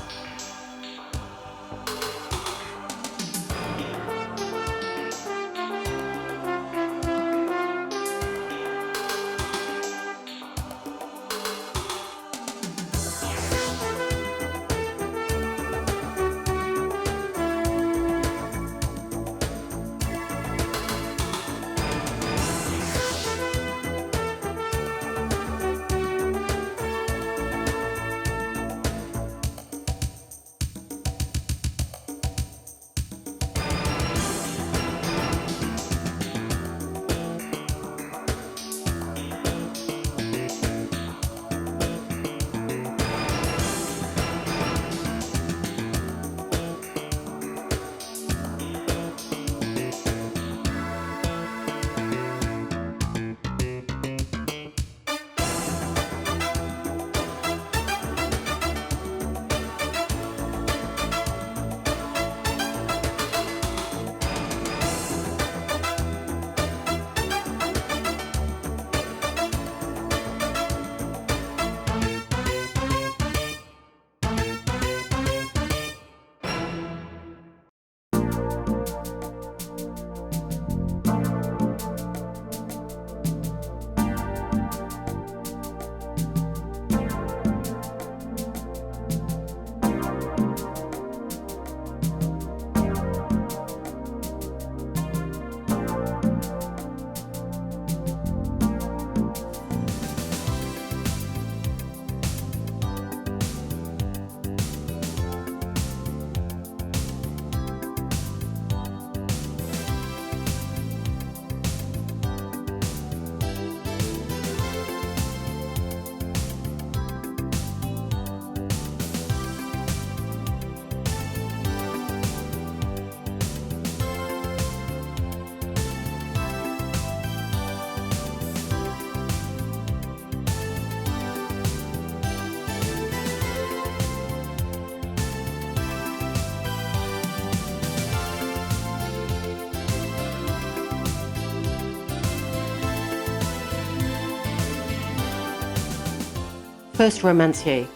First Romancier,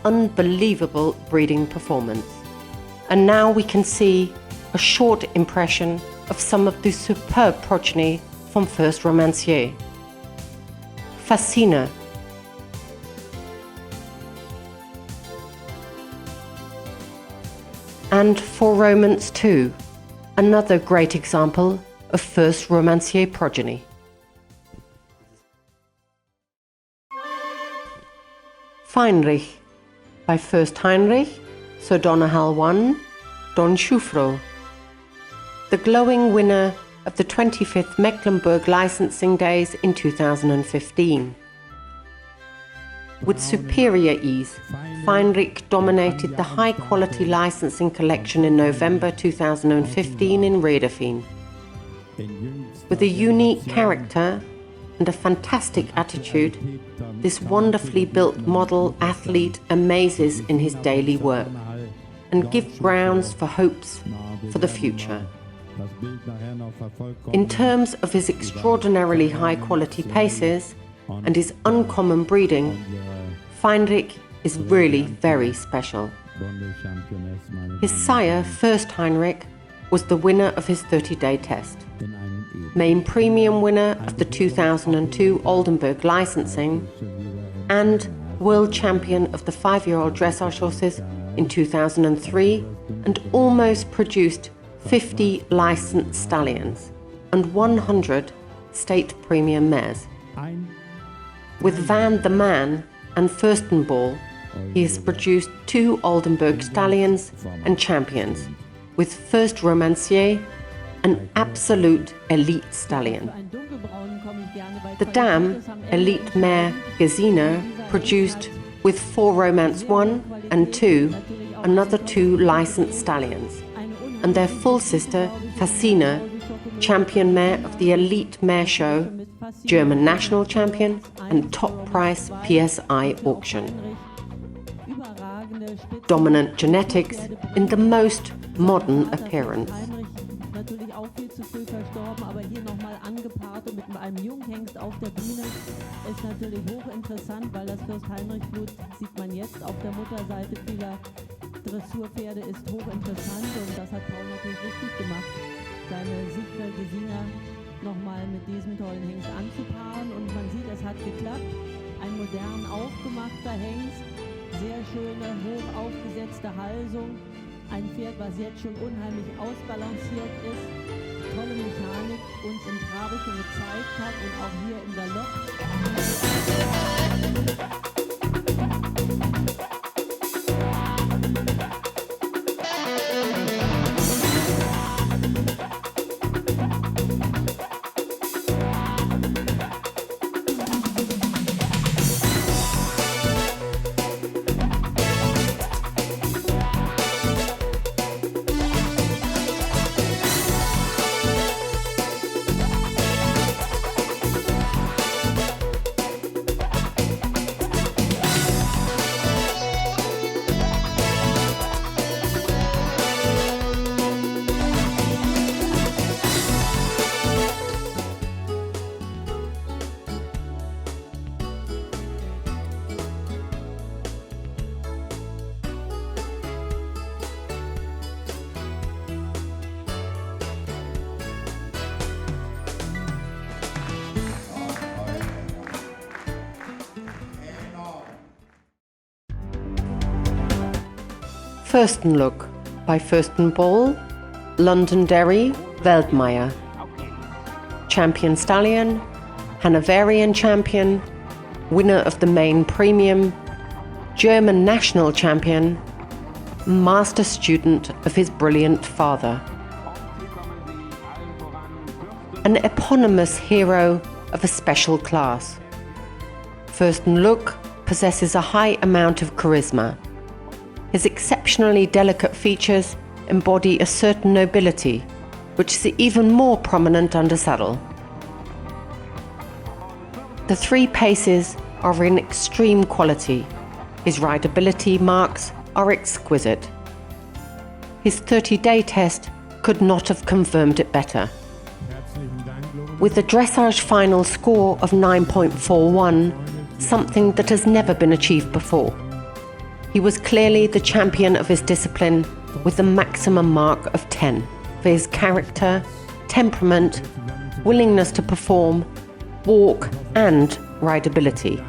unbelievable breeding performance. And now we can see a short impression of some of the superb progeny from first romancier. Fascina. And for Romance too, another great example of first romancier progeny. Feinrich, by first Heinrich, Sir Donnerhall I, Don Schufro, the glowing winner of the 25th Mecklenburg licensing days in 2015. With superior ease, Feinrich dominated the high-quality licensing collection in November 2015 in Rederfien. With a unique character and a fantastic attitude, this wonderfully built model athlete amazes in his daily work and gives grounds for hopes for the future. In terms of his extraordinarily high-quality paces and his uncommon breeding, Feinrich is really very special. His sire, First Heinrich, was the winner of his 30-day test, main premium winner of the 2002 Oldenburg licensing, and world champion of the 5-year-old dressage horses in 2003, and almost produced 50 licensed stallions and 100 state premium mares. With Van the Man and Fürstenball, he has produced 2 Oldenburg stallions and champions, with First Romancier, an absolute elite stallion. The Dam elite mare Gesina produced with 4 Romance 1 and 2 another 2 licensed stallions, and their full sister Fascina, champion mare of the elite mare show, German national champion and top price PSI auction. Dominant genetics in the most modern appearance. Natürlich auch viel zu früh verstorben, aber hier nochmal angepaart und mit einem Junghengst auf der Bühne ist natürlich hochinteressant, weil das Fürst-Heinrich-Blut sieht man jetzt auf der Mutterseite vieler Dressurpferde ist hochinteressant und das hat Paul natürlich richtig gemacht, seine sichere Gesina nochmal mit diesem tollen Hengst anzupaaren und man sieht, es hat geklappt. Ein modern aufgemachter Hengst, sehr schöne, hoch aufgesetzte Halsung. Ein Pferd, was jetzt schon unheimlich ausbalanciert ist, tolle Mechanik uns im Trabe schon gezeigt hat und auch hier im Galopp. Fürstenlook by Fürstenball, Londonderry, Veldmeyer. Champion Stallion, Hanoverian Champion, winner of the main premium, German national champion, master student of his brilliant father. An eponymous hero of a special class. Fürstenlook possesses a high amount of charisma. His exceptionally delicate features embody a certain nobility, which is even more prominent under saddle. The 3 paces are in extreme quality. His rideability marks are exquisite. His 30-day test could not have confirmed it better. With a dressage final score of 9.41, something that has never been achieved before. He was clearly the champion of his discipline with the maximum mark of 10 for his character, temperament, willingness to perform, walk and rideability.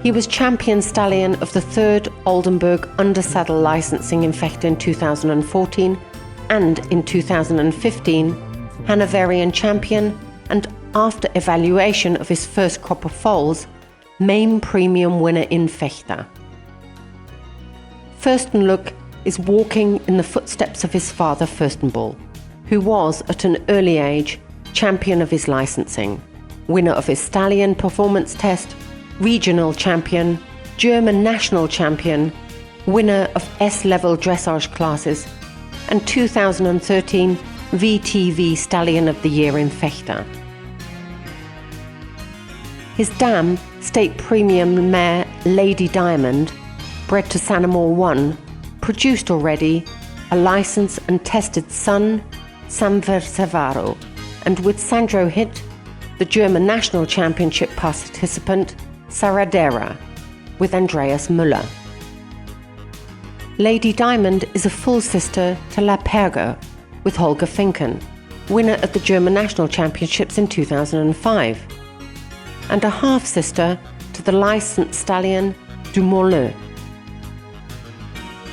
He was champion stallion of the 3rd Oldenburg Undersaddle licensing in Fechter in 2014 and in 2015 Hanoverian champion and, after evaluation of his first crop of foals, main premium winner in Fechter. Fürstenlook is walking in the footsteps of his father Fürstenbull, who was at an early age champion of his licensing, winner of his stallion performance test, regional champion, German national champion, winner of S-level dressage classes, and 2013 VTV Stallion of the Year in Fechter. His dam, state premium mare Lady Diamond, bred to Sanamore 1, produced already a licensed and tested son, Sanversevaro, and with Sandro Hit, the German national championship participant, Saradera, with Andreas Müller. Lady Diamond is a full sister to La Perga, with Holger Finken, winner at the German national championships in 2005, and a half-sister to the licensed stallion Dumoulin.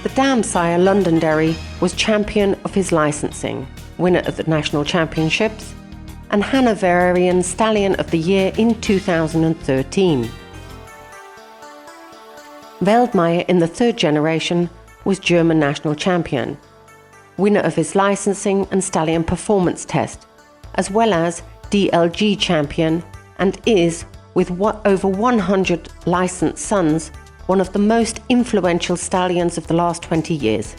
The dam sire Londonderry was champion of his licensing, winner at the national championships, and Hanoverian Stallion of the Year in 2013. Veldmeier in the 3rd generation was German national champion, winner of his licensing and stallion performance test, as well as DLG champion, and is, with over 100 licensed sons, one of the most influential stallions of the last 20 years.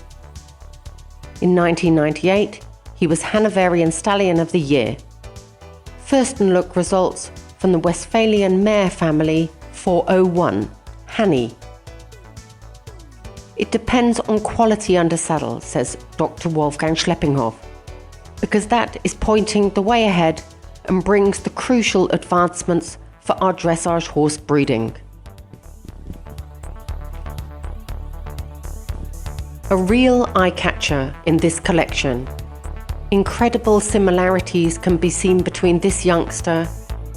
In 1998, he was Hanoverian Stallion of the Year. Fürstenlook results from the Westphalian mare family 401, Hanny. It depends on quality under saddle, says Dr. Wolfgang Schleppinghoff, because that is pointing the way ahead and brings the crucial advancements for our dressage horse breeding. A real eye-catcher in this collection. Incredible similarities can be seen between this youngster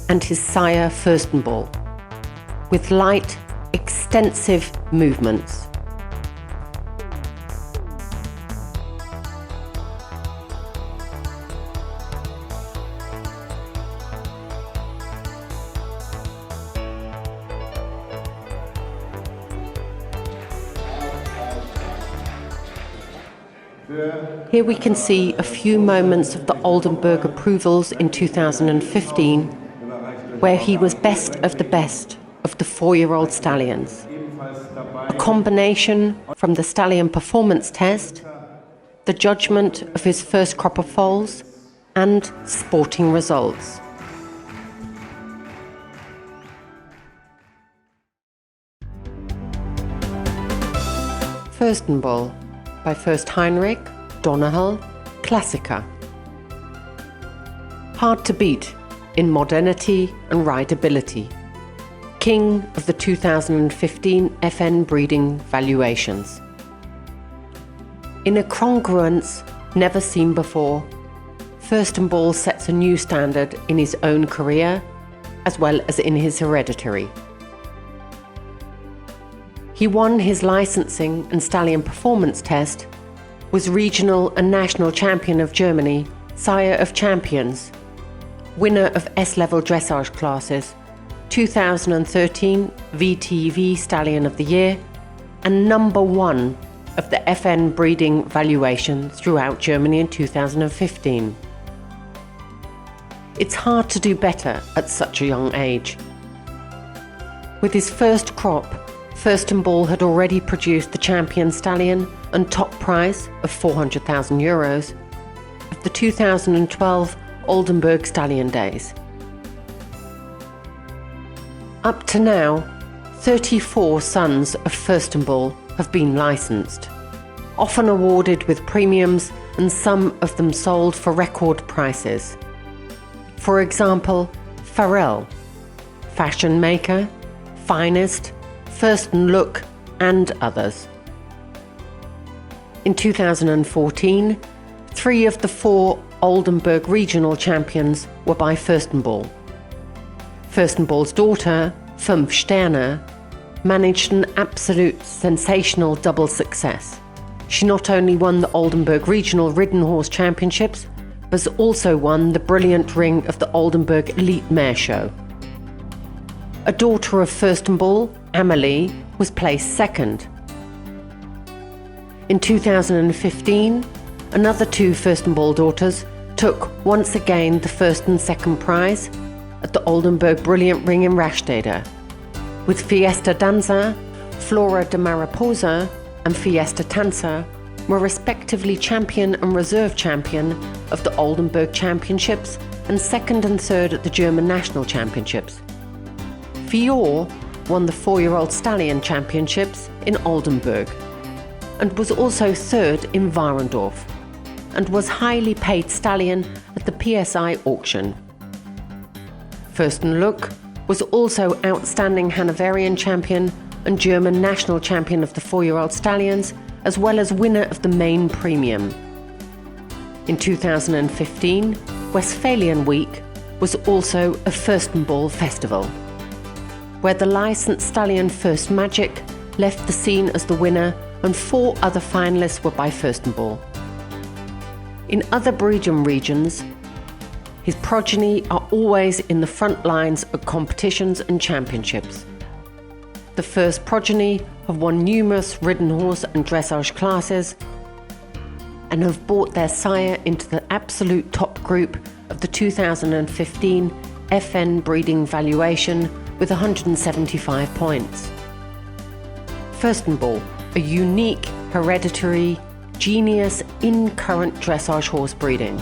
and his sire Fürstenbull, with light, extensive movements. Here we can see a few moments of the Oldenburg approvals in 2015, where he was best of the 4-year-old stallions. A combination from the stallion performance test, the judgment of his first crop of foals, and sporting results. Fürstenbull by Fürst Heinrich, Donegal, Klassiker. Hard to beat in modernity and rideability. King of the 2015 FN breeding valuations. In a congruence never seen before, Fürstenbull sets a new standard in his own career as well as in his hereditary. He won his licensing and stallion performance test, was regional and national champion of Germany, sire of champions, winner of S-level dressage classes, 2013 VTV Stallion of the Year, and number 1 of the FN breeding valuation throughout Germany in 2015. It's hard to do better at such a young age. With his first crop, Fürstenbull had already produced the champion stallion and top prize of €400,000 of the 2012 Oldenburg Stallion Days. Up to now, 34 sons of Fürstenbull have been licensed, often awarded with premiums and some of them sold for record prices. For example, Farrell, Fashion Maker, Finest, Fürstenlook, and others. In 2014, 3 of the 4 Oldenburg regional champions were by Fürstenball. Fürstenball's daughter, 5 Sterne, managed an absolute sensational double success. She not only won the Oldenburg Regional Ridden Horse Championships, but also won the brilliant ring of the Oldenburg Elite Mare Show. A daughter of Fürstenball, Amelie, was placed second. In 2015, another 2 Fürstenball daughters took once again the first and second prize at the Oldenburg Brilliant Ring in Rastede, with Fiesta Danza, Flora de Mariposa and Fiesta Tanza were respectively champion and reserve champion of the Oldenburg Championships and second and third at the German National Championships. Fior won the 4-year-old Stallion Championships in Oldenburg and was also third in Warendorf, and was highly paid stallion at the PSI auction. Fürstenlook was also outstanding Hanoverian champion and German national champion of the 4-year-old stallions, as well as winner of the main premium. In 2015, Westphalian Week was also a Fürstenball festival, where the licensed stallion First Magic left the scene as the winner, and 4 other finalists were by Fürstenball. In other breeding regions, his progeny are always in the front lines of competitions and championships. The first progeny have won numerous ridden horse and dressage classes and have brought their sire into the absolute top group of the 2015 FN breeding valuation with 175 points. Fürstenball, a unique hereditary genius in current dressage horse breeding.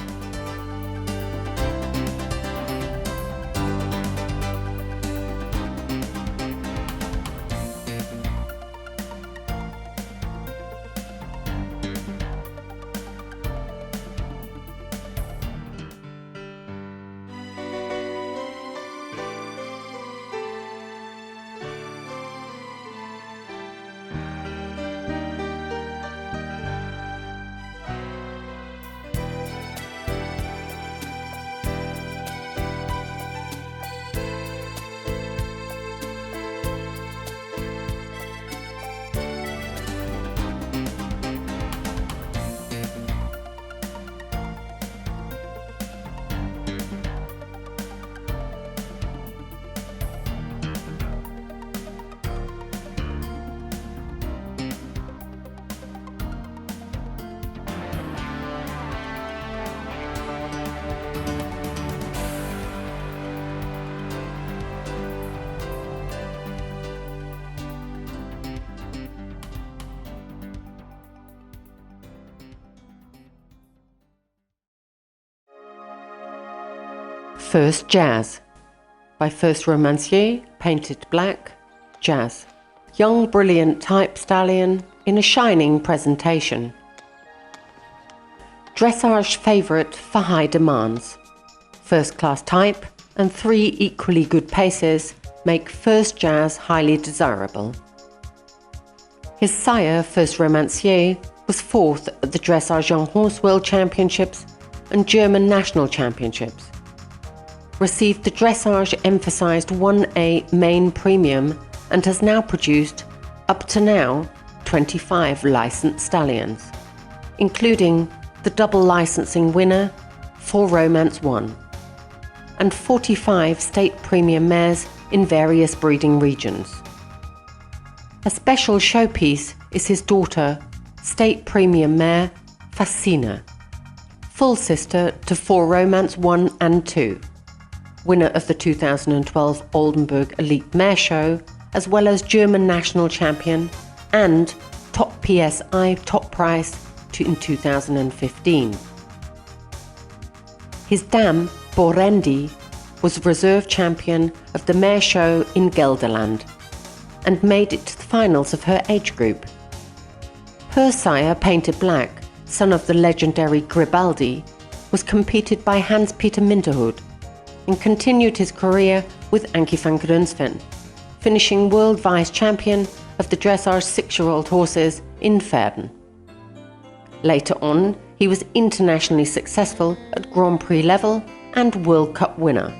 First Jazz by First Romancier, painted black, Jazz. Young brilliant type stallion in a shining presentation. Dressage favourite for high demands. First class type and 3 equally good paces make First Jazz highly desirable. His sire, First Romancier, was 4th at the Dressage Young Horse World Championships and German National Championships. Received the dressage emphasised 1A main premium and has now produced, up to now, 25 licensed stallions, including the double licensing winner, For Romance 1, and 45 state premium mares in various breeding regions. A special showpiece is his daughter, state premium mare, Fascina, full sister to For Romance 1 and 2. Winner of the 2012 Oldenburg Elite Mare Show, as well as German national champion and top PSI top prize in 2015. His dam, Borendi, was reserve champion of the Mare Show in Gelderland and made it to the finals of her age group. Her sire, Painted Black, son of the legendary Gribaldi, was competed by Hans-Peter Minterhood and continued his career with Ankie van Grunsven, finishing world vice-champion of the dressage 6-year-old horses in Verden. Later on, he was internationally successful at Grand Prix level and World Cup winner.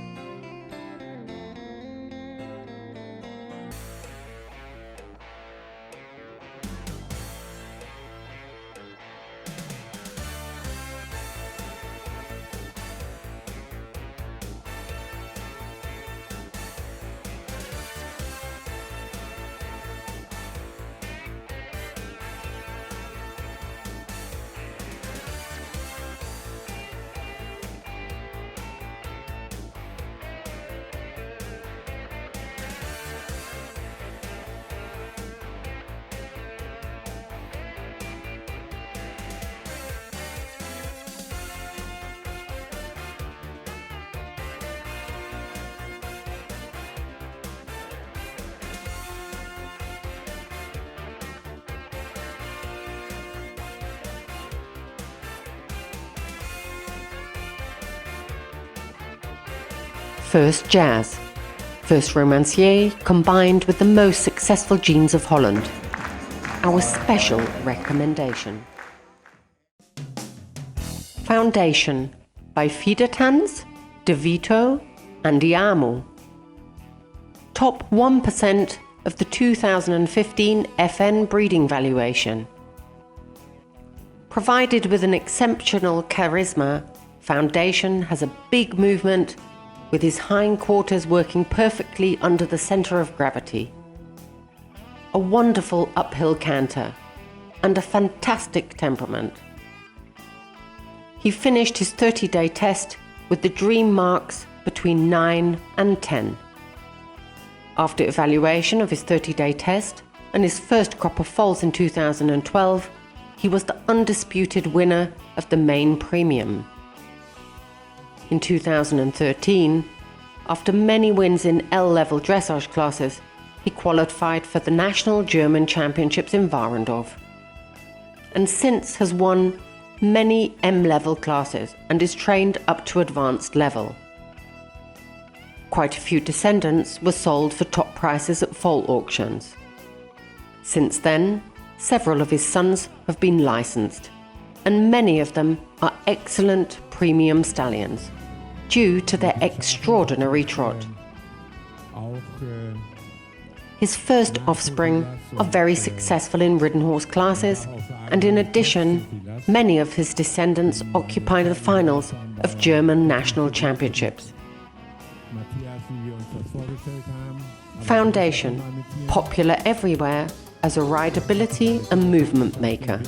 First jazz, first romancier combined with the most successful genes of Holland. Our special recommendation. Foundation by Fiedertanz, De Vito and Diamo. Top 1% of the 2015 FN breeding valuation. Provided with an exceptional charisma, Foundation has a big movement with his hindquarters working perfectly under the center of gravity. A wonderful uphill canter and a fantastic temperament. He finished his 30-day test with the dream marks between 9 and 10. After evaluation of his 30-day test and his first crop of foals in 2012, he was the undisputed winner of the main premium. In 2013, after many wins in L-level dressage classes, he qualified for the National German Championships in Warendorf, and since has won many M-level classes and is trained up to advanced level. Quite a few descendants were sold for top prices at foal auctions. Since then, several of his sons have been licensed, and many of them are excellent premium stallions, due to their extraordinary trot. His first offspring are very successful in ridden horse classes, and in addition, many of his descendants occupy the finals of German national championships. Foundation, popular everywhere as a rideability and movement maker.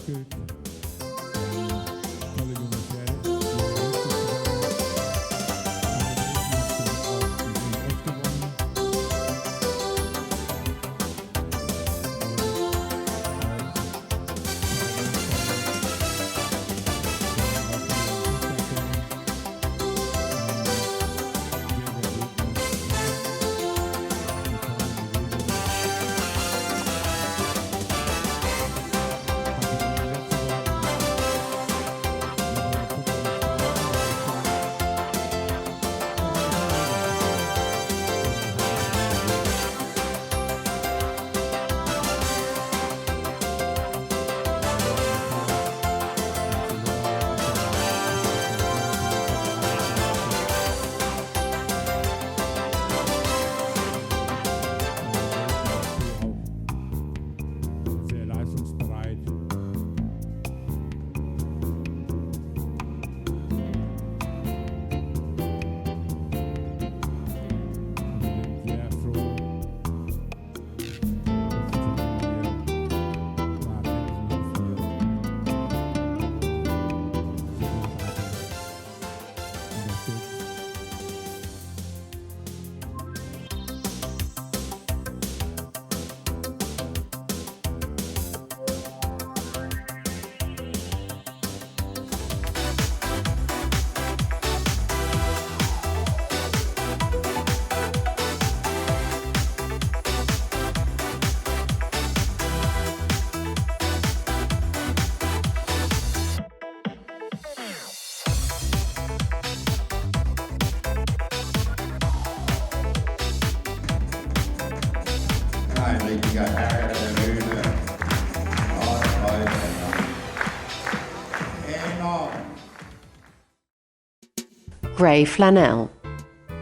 Grey Flanelle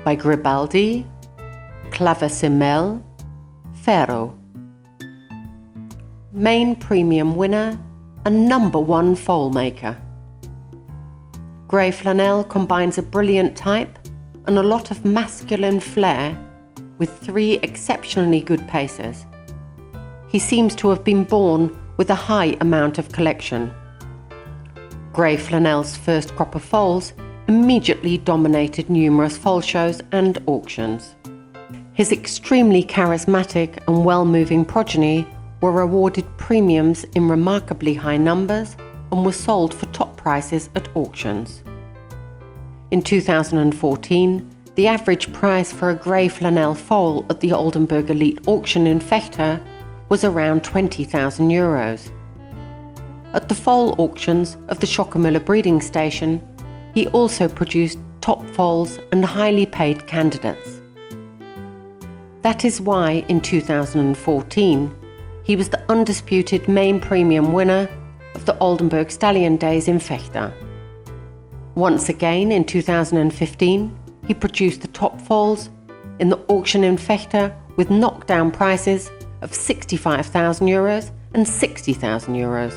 by Gribaldi, Clavecimel, Ferro. Main premium winner and #1 foal maker. Grey Flanelle combines a brilliant type and a lot of masculine flair with 3 exceptionally good paces. He seems to have been born with a high amount of collection. Grey Flanelle's first crop of foals immediately dominated numerous foal shows and auctions. His extremely charismatic and well-moving progeny were awarded premiums in remarkably high numbers and were sold for top prices at auctions. In 2014, the average price for a Grey Flanelle foal at the Oldenburg Elite auction in Vechta was around €20,000. At the foal auctions of the Schockemöhle breeding station, he also produced top foals and highly paid candidates. That is why in 2014, he was the undisputed main premium winner of the Oldenburg Stallion Days in Vechta. Once again in 2015, he produced the top foals in the auction in Vechta with knockdown prices of €65,000 and €60,000.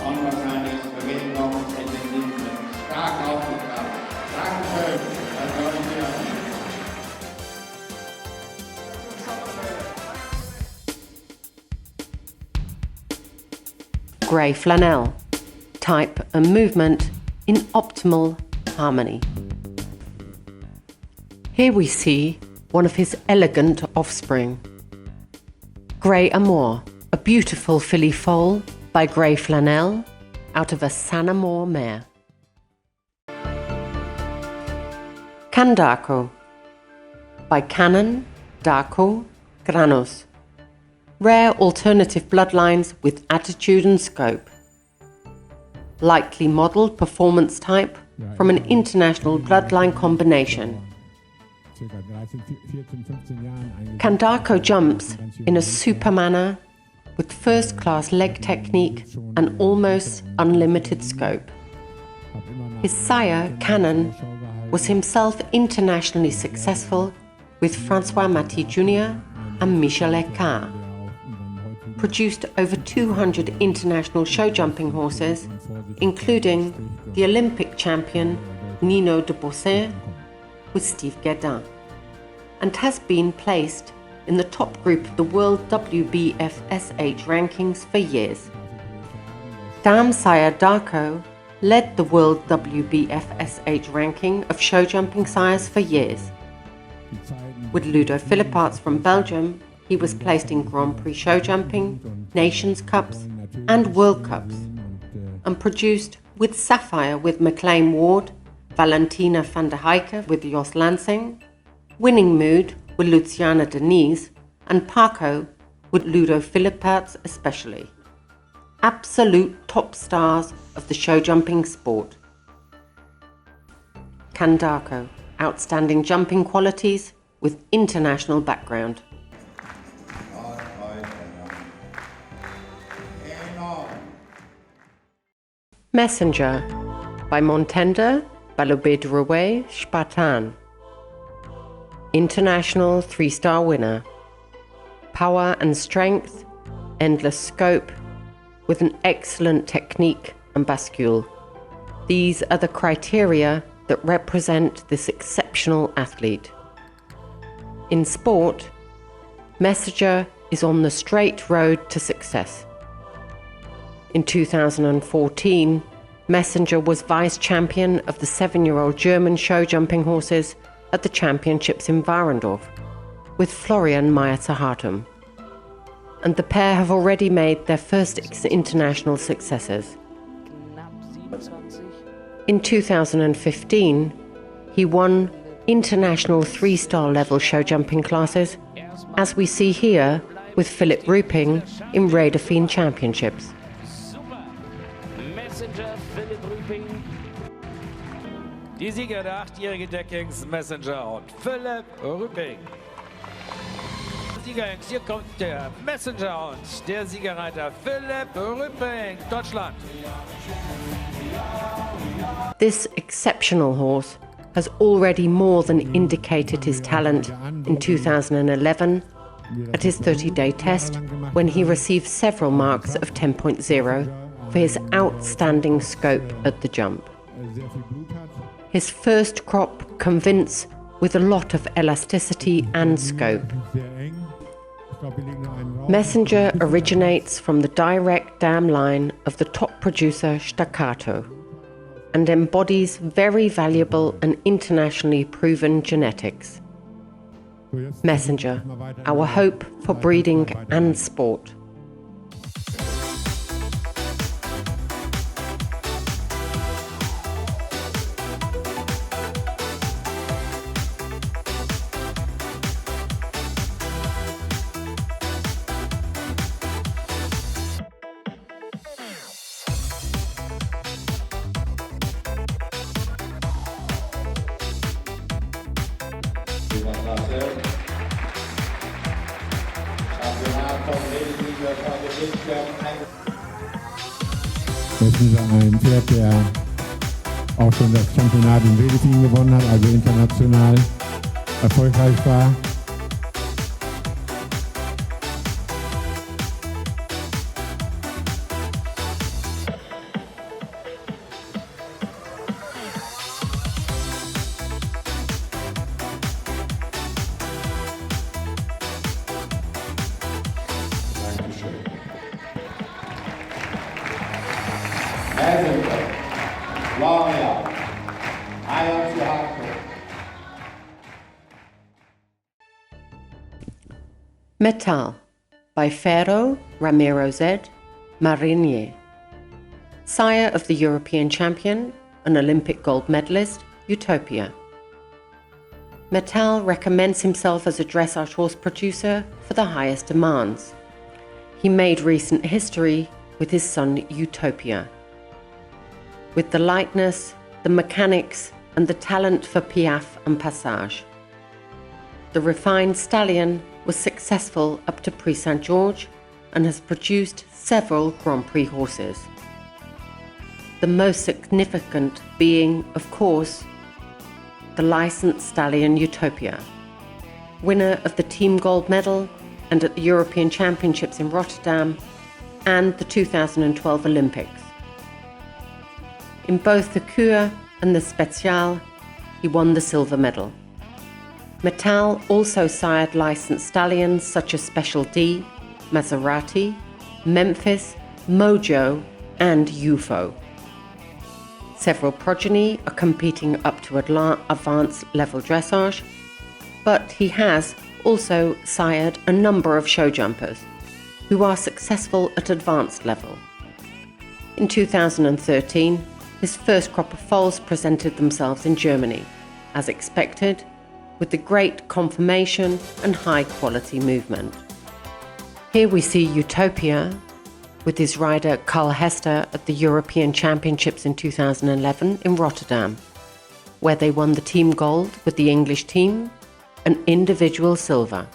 Unwahrscheinlich Bewegung in den Linien. Stark aufgetragen. Dankeschön. Das soll ich wieder. Grey Flanelle, type and movement in optimal harmony. Here we see one of his elegant offspring. Grey Amour, a beautiful filly foal by Grey Flanelle out of a Sanamore mare. Candarco by Canon, Darco, Granus. Rare alternative bloodlines with attitude and scope. Lightly modelled performance type from an international bloodline combination. Candarco jumps in a super manner with first-class leg technique and almost unlimited scope. His sire, Canon, was himself internationally successful with François Maty Jr. and Michel Ecart. Produced over 200 international show jumping horses, including the Olympic champion Nino de Bosset with Steve Guerdin, and has been placed in the top group of the World WBFSH rankings for years. Dam sire Darco led the World WBFSH ranking of show jumping sires for years. With Ludo Philipparts from Belgium, he was placed in Grand Prix show jumping, Nations Cups and World Cups, and produced with Sapphire with McLean Ward, Valentina van der Heijke with Jos Lansing, Winning Mood with Luciana Denise, and Paco with Ludo Philipparts especially. Absolute top stars of the show jumping sport. Candarco, outstanding jumping qualities with international background. Messenger by Montender Balobé Spartan. International 3-star winner. Power and strength, endless scope, with an excellent technique and bascule. These are the criteria that represent this exceptional athlete. In sport, Messenger is on the straight road to success. In 2014, Messenger was vice champion of the 7-year-old German show jumping horses at the championships in Warendorf with Florian Meyer-Hartum. And the pair have already made their first international successes. In 2015, he won international 3-star level show jumping classes, as we see here with Philipp Rüping in Raiderfien Championships. Messenger Philipp Rüping. Die Sieger der 8-jährigen Deckings Messenger und Philipp Rüping. Sieger, hier kommt der Messenger und der Siegerreiter Philipp Rüping, Deutschland. This exceptional horse has already more than indicated his talent in 2011 at his 30-day test, when he received several marks of 10.0 for his outstanding scope at the jump. His first crop convinced with a lot of elasticity and scope. Messenger originates from the direct dam line of the top producer Staccato and embodies very valuable and internationally proven genetics. Messenger, our hope for breeding and sport. Klasse. Championat von Raiderfien Das ist ein Pferd, der auch schon das Championat in Raiderfien gewonnen hat, also international erfolgreich war. Messenger, Florian, Meyer-Hartum. Metal by Ferro Ramiro Z. Marinier, sire of the European champion and Olympic gold medalist Utopia. Metal recommends himself as a dressage horse producer for the highest demands. He made recent history with his son Utopia. With the lightness, the mechanics, and the talent for piaffe and passage. The refined stallion was successful up to Prix Saint-Georges and has produced several Grand Prix horses. The most significant being, of course, the licensed stallion Utopia, winner of the team gold medal and at the European Championships in Rotterdam and the 2012 Olympics. In both the Kur and the Special, he won the silver medal. Metal also sired licensed stallions such as Special D, Maserati, Memphis, Mojo, and UFO. Several progeny are competing up to advanced level dressage, but he has also sired a number of show jumpers who are successful at advanced level. In 2013, his first crop of foals presented themselves in Germany, as expected, with the great conformation and high quality movement. Here we see Utopia with his rider Karl Hester at the European Championships in 2011 in Rotterdam, where they won the team gold with the English team and individual silver.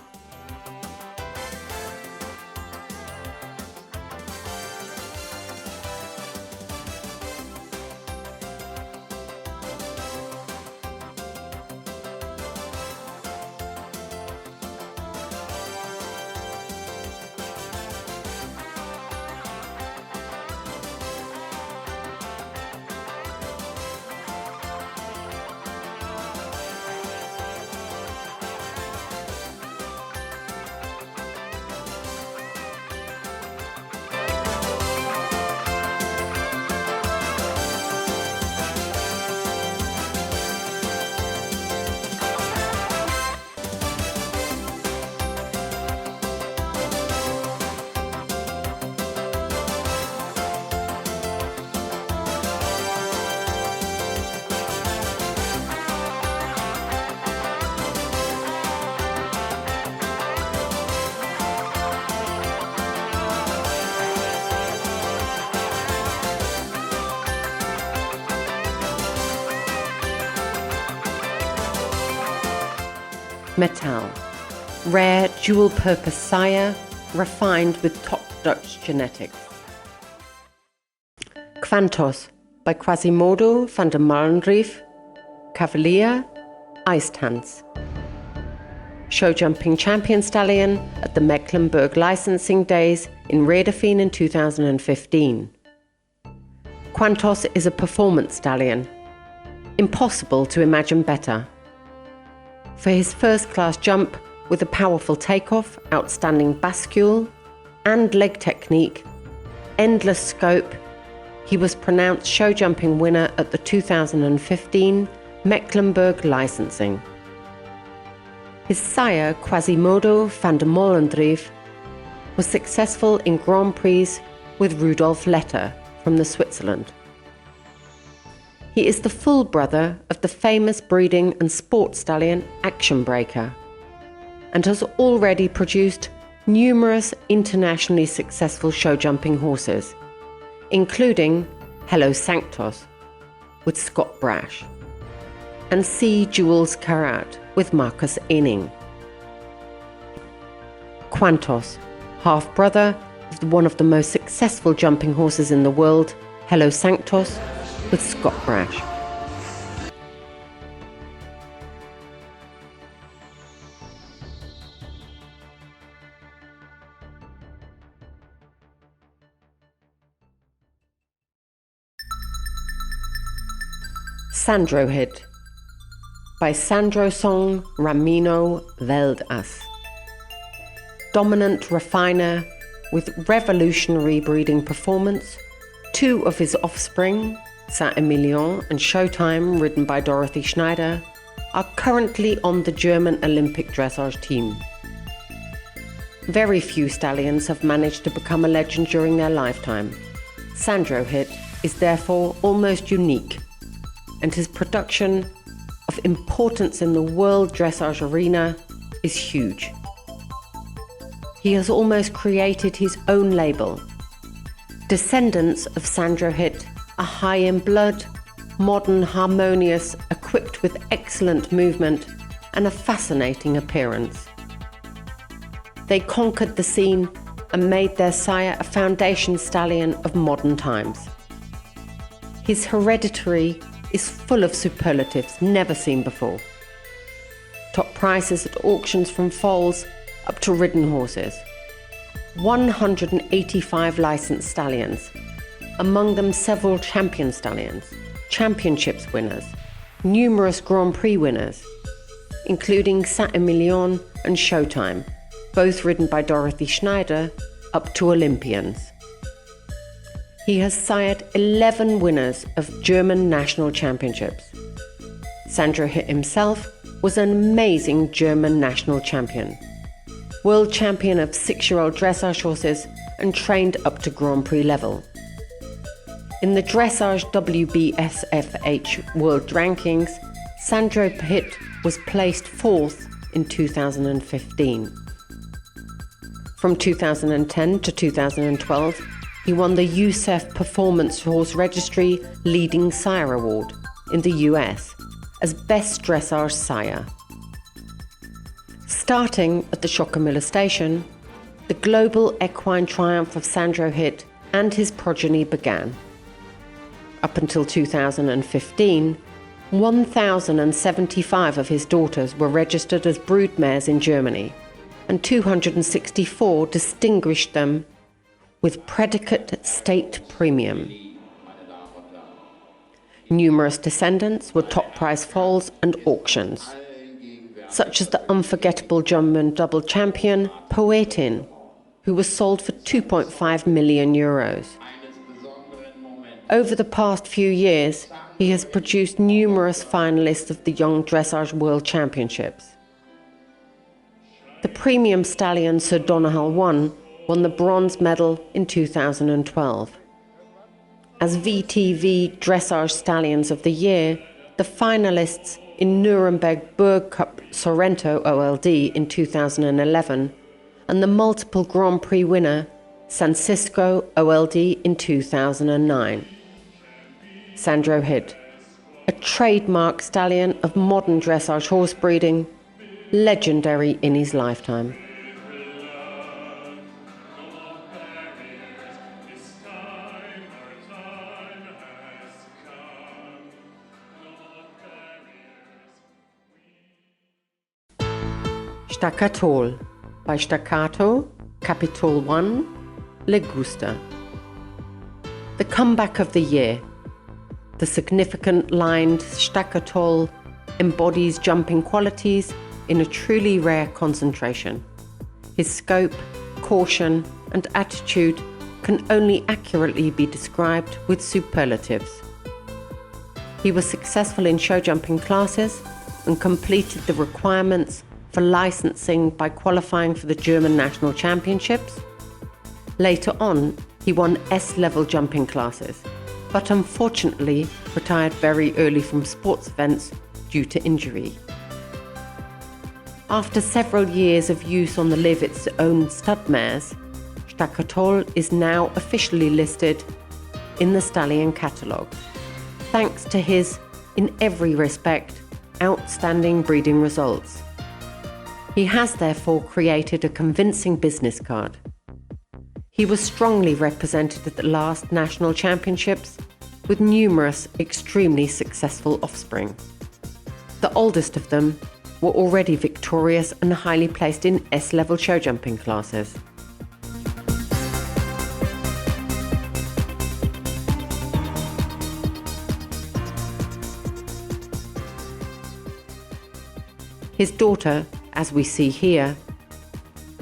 Metal, rare dual-purpose sire refined with top Dutch genetics. Quantos by Quasimodo van der Malendreef, Cavalier, Ijstanz. Show jumping champion stallion at the Mecklenburg licensing days in Redefien in 2015. Quantos is a performance stallion. Impossible to imagine better. For his first-class jump with a powerful takeoff, outstanding bascule, and leg technique, endless scope, he was pronounced show jumping winner at the 2015 Mecklenburg licensing. His sire, Quasimodo van der Malendreef, was successful in Grand Prix with Rudolf Letter from the Switzerland. He is the full brother of the famous breeding and sport stallion Action Breaker, and has already produced numerous internationally successful show jumping horses, including Hello Sanctos with Scott Brash and C. Jules Carat with Marcus Enning. Quantos, half-brother of one of the most successful jumping horses in the world, Hello Sanctos with Scott Brash. Sandro Hit by Sandro Song Ramino Veldas. Dominant refiner with revolutionary breeding performance, two of his offspring, Saint-Emilion and Showtime, ridden by Dorothy Schneider, are currently on the German Olympic dressage team. Very few stallions have managed to become a legend during their lifetime. Sandro Hit is therefore almost unique, and his production of importance in the world dressage arena is huge. He has almost created his own label. Descendants of Sandro Hit are high in blood, modern, harmonious, equipped with excellent movement and a fascinating appearance. They conquered the scene and made their sire a foundation stallion of modern times. His hereditary is full of superlatives never seen before. Top prices at auctions from foals up to ridden horses. 185 licensed stallions, among them several champion stallions, championships winners, numerous Grand Prix winners, including Saint-Emilion and Showtime, both ridden by Dorothy Schneider, up to Olympians. He has sired 11 winners of German national championships. Sandro Hit himself was an amazing German national champion, world champion of 6-year-old dressage horses and trained up to Grand Prix level. In the dressage WBSFH World Rankings, Sandro Hit was placed 4th in 2015. From 2010 to 2012, he won the USEF Performance Horse Registry Leading Sire Award in the US as Best Dressage Sire. Starting at the Schockemöhle station, the global equine triumph of Sandro Hit and his progeny began. Up until 2015, 1,075 of his daughters were registered as broodmares in Germany, and 264 distinguished them with predicate state premium. Numerous descendants were top prize foals and auctions, such as the unforgettable German double champion Poetin, who was sold for 2.5 million euros. Over the past few years, he has produced numerous finalists of the Young Dressage World Championships. The premium stallion Sir Donahal 1 won the bronze medal in 2012. As VTV Dressage Stallions of the Year, the finalists in Nuremberg Burg Cup Sorrento OLD in 2011 and the multiple Grand Prix winner Francisco OLD in 2009. Sandro Hit, a trademark stallion of modern dressage horse breeding, legendary in his lifetime. Staccatol by Staccato, Capitol 1, Le Gusta. The comeback of the year. The significant lined Staccatol embodies jumping qualities in a truly rare concentration. His scope, caution, and attitude can only accurately be described with superlatives. He was successful in show jumping classes and completed the requirements for licensing by qualifying for the German national championships. Later on, he won S-level jumping classes, but unfortunately retired very early from sports events due to injury. After several years of use on the live its own stud mares, Staccatol is now officially listed in the Stallion catalogue, thanks to his, in every respect, outstanding breeding results. He has therefore created a convincing business card. He was strongly represented at the last national championships with numerous extremely successful offspring. The oldest of them were already victorious and highly placed in S-level show jumping classes. His daughter, as we see here,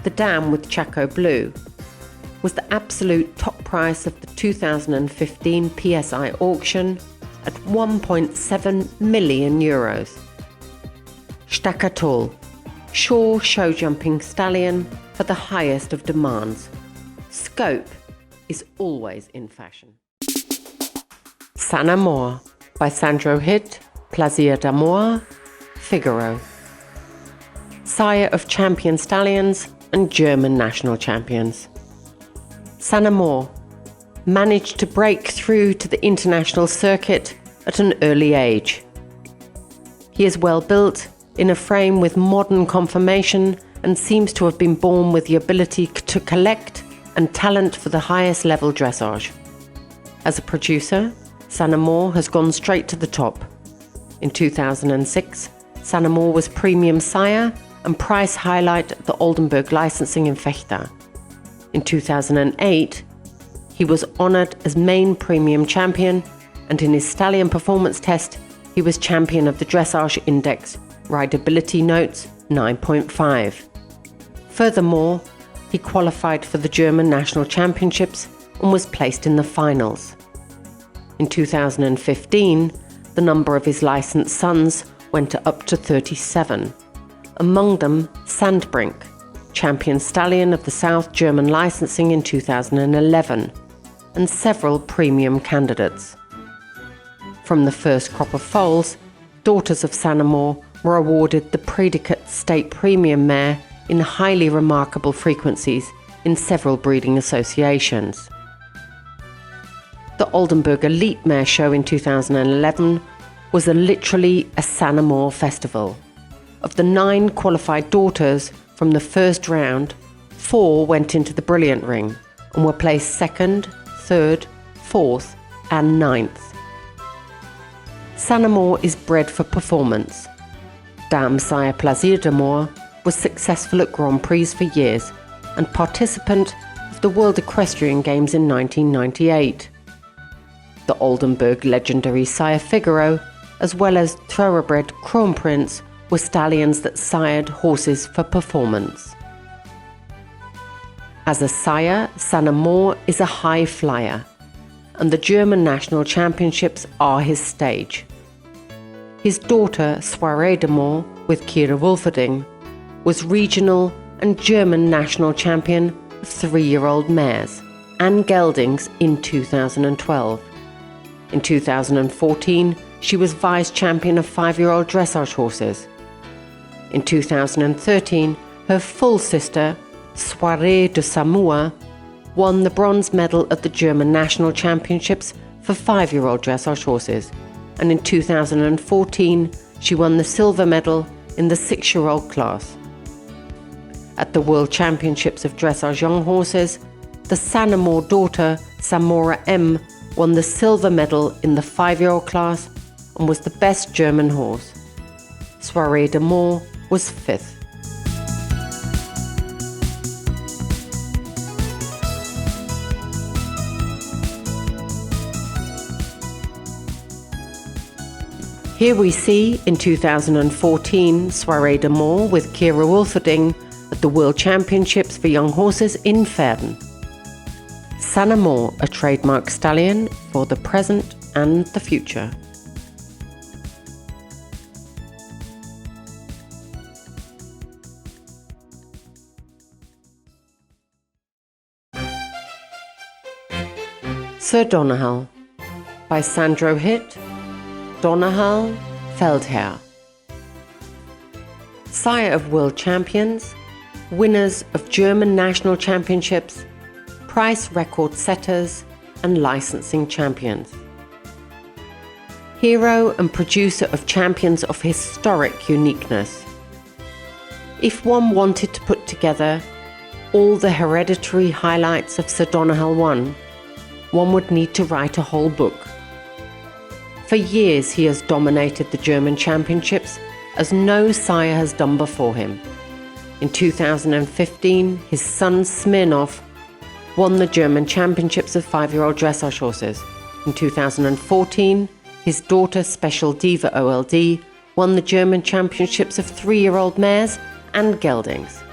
the dam with Chaco Blue, was the absolute top price of the 2015 PSI auction at €1.7 million. Staccatol, sure show jumping stallion for the highest of demands. Scope is always in fashion. San Amor by Sandro Hitt, Plaisir d'Amour, Figaro. Sire of champion stallions and German national champions. San Amor managed to break through to the international circuit at an early age. He is well built, in a frame with modern conformation, and seems to have been born with the ability to collect and talent for the highest level dressage. As a producer, San Amor has gone straight to the top. In 2006, San Amor was premium sire and price highlight at the Oldenburg licensing in Vechta. In 2008, he was honoured as main premium champion, and in his stallion performance test, he was champion of the Dressage Index, Rideability Notes 9.5. Furthermore, he qualified for the German national championships and was placed in the finals. In 2015, the number of his licensed sons went up to 37. Among them, Sandbrink, champion stallion of the South German licensing in 2011, and several premium candidates. From the first crop of foals, daughters of San Amor were awarded the predicate state premium mare in highly remarkable frequencies in several breeding associations. The Oldenburg Elite Mare Show in 2011 was literally a San Amor festival. Of the 9 qualified daughters from the first round, 4 went into the Brilliant Ring and were placed 2nd, 3rd, 4th and 9th. San Amor is bred for performance. Dame Sire Plaisir d'Amour was successful at Grand Prix for years and participant of the World Equestrian Games in 1998. The Oldenburg legendary Sire Figaro, as well as thoroughbred Kronprinz, were stallions that sired horses for performance. As a sire, San Amor is a high flyer, and the German national championships are his stage. His daughter, Soirée d'Amour, with Kira Wolferding, was regional and German national champion of 3-year-old mares and geldings in 2012. In 2014, she was vice champion of 5-year-old dressage horses. In 2013, her full sister, Soirée de Samoa, won the bronze medal at the German national championships for 5-year-old dressage horses, and in 2014 she won the silver medal in the 6-year-old class. At the World Championships of Dressage Young Horses, the Sanamore daughter, Samora M, won the silver medal in the 5-year-old class and was the best German horse. Soirée d'Amour was 5th. Here we see, in 2014, Soirée d'Amour with Kira Wolferding at the World Championships for Young Horses in Verden. Sanamore, a trademark stallion for the present and the future. Sir Donnerhall by Sandro Hitt, Donnerhall, Feldherr. Sire of world champions, winners of German national championships, price record setters and licensing champions. Hero and producer of champions of historic uniqueness. If one wanted to put together all the hereditary highlights of Sir Donnerhall one would need to write a whole book. For years he has dominated the German championships as no sire has done before him. In 2015, his son Smirnov won the German championships of 5-year-old dressage horses. In 2014, his daughter Special Diva OLD won the German championships of 3-year-old mares and geldings.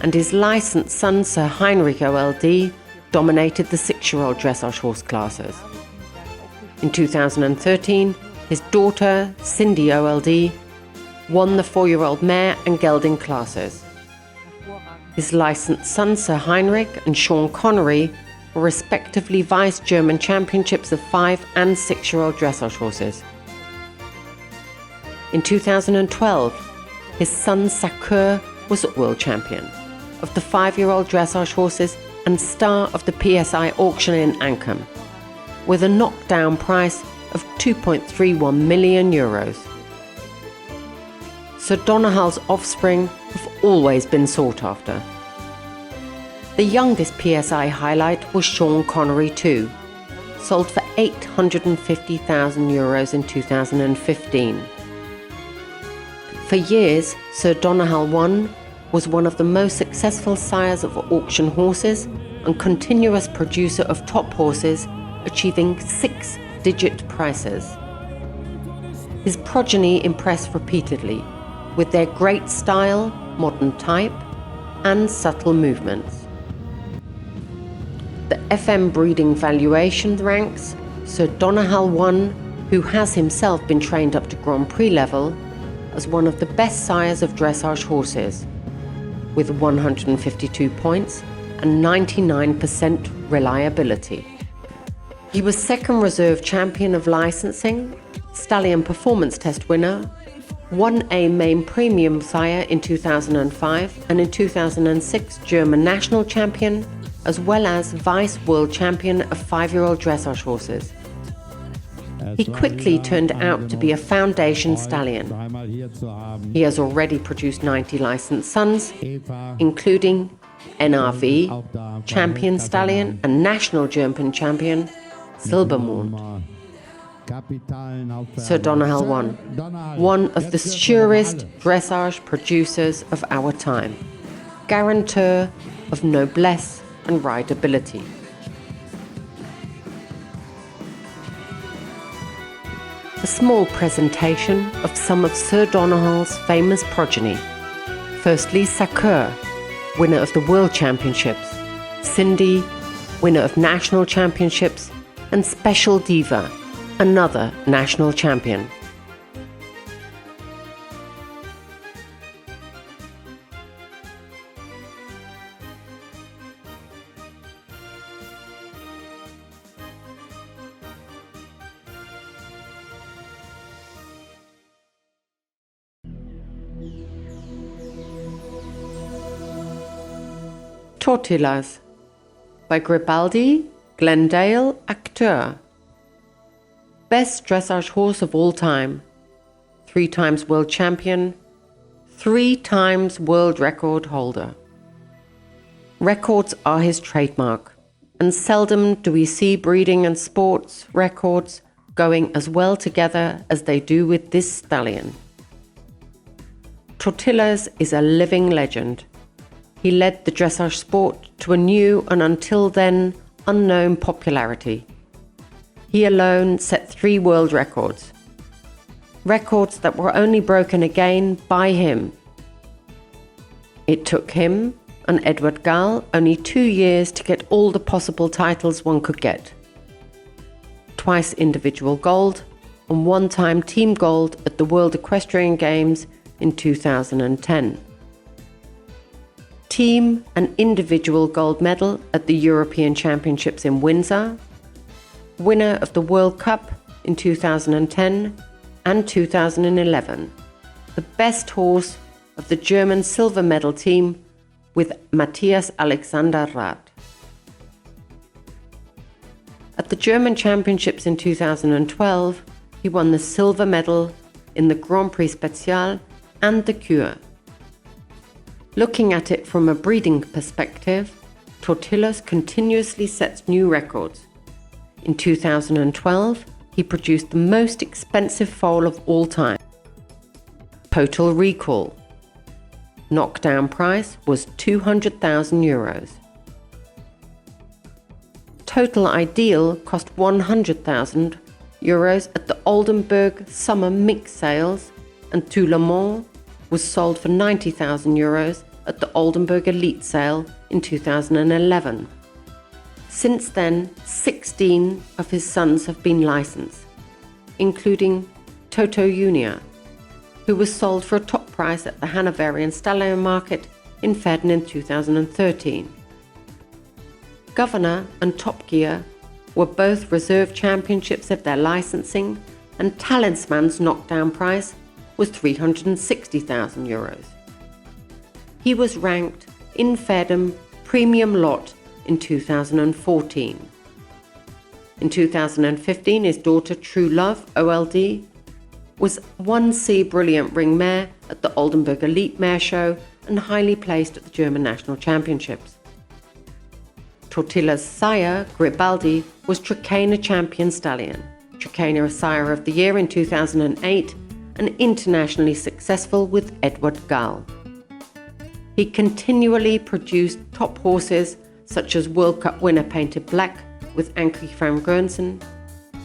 And his licensed son Sir Heinrich OLD dominated the 6-year-old dressage horse classes. In 2013, his daughter, Cindy OLD, won the 4-year-old mare and gelding classes. His licensed son, Sir Heinrich, and Sean Connery were respectively vice-German championships of 5- and 6-year-old dressage horses. In 2012, his son, Sakur, was world champion of the 5-year-old dressage horses and star of the PSI auction in Ancam, with a knockdown price of €2.31 million. Sir Donnerhall's offspring have always been sought after. The youngest PSI highlight was Sean Connery 2, sold for €850,000 in 2015. For years, Sir Donnerhall 1 was one of the most successful sires of auction horses and continuous producer of top horses, achieving 6-digit prices. His progeny impressed repeatedly with their great style, modern type, and subtle movements. The FM breeding valuation ranks Sir Donnerhall 1, who has himself been trained up to Grand Prix level, as one of the best sires of dressage horses, with 152 points and 99% reliability. He was second reserve champion of licensing, stallion performance test winner, 1A main premium sire in 2005 and in 2006 German national champion, as well as vice world champion of 5-year-old dressage horses. He quickly turned out to be a foundation stallion. He has already produced 90 licensed sons, including NRV, champion stallion and national German champion, Silbermond. Sir Donnerhall 1 of the surest dressage producers of our time, guarantor of noblesse and rideability. A small presentation of some of Sir Donnerhall's famous progeny. Firstly, Sakur, winner of the World Championships, Cindy, winner of national championships, and Special Diva, another national champion. Tortillas by Gribaldi, Glendale, acteur. Best dressage horse of all time, 3 times world champion, 3 times world record holder. Records are his trademark, and seldom do we see breeding and sports records going as well together as they do with this stallion. Tortillas is a living legend. He led the dressage sport to a new and until then unknown popularity. He alone set 3 world records. Records that were only broken again by him. It took him and Edward Gall only 2 years to get all the possible titles one could get. Twice individual gold and 1-time team gold at the World Equestrian Games in 2010. Team and individual gold medal at the European Championships in Windsor. Winner of the World Cup in 2010 and 2011. The best horse of the German silver medal team with Matthias Alexander Rath. At the German Championships in 2012, he won the silver medal in the Grand Prix Special and the Cure. Looking at it from a breeding perspective, Tortillas continuously sets new records. In 2012, he produced the most expensive foal of all time. Total recall. Knockdown price was €200,000. Total ideal cost €100,000 at the Oldenburg summer mix sales, and Tout Le Monde was sold for €90,000 at the Oldenburg Elite sale in 2011. Since then, 16 of his sons have been licensed, including Toto Junior, who was sold for a top price at the Hanoverian Stallion Market in Verden in 2013. Governor and Top Gear were both reserve championships of their licensing, and Talisman's knockdown price was €360,000. He was ranked in Verden Premium Lot in 2014. In 2015, his daughter True Love, OLD, was 1C Brilliant Ring Mare at the Oldenburg Elite Mare Show and highly placed at the German National Championships. Tortilla's sire, Gribaldi, was Trakehner Champion Stallion, Trakehner Sire of the Year in 2008, and internationally successful with Edward Gall. He continually produced top horses such as World Cup winner Painted Black with Anke van Gernsen,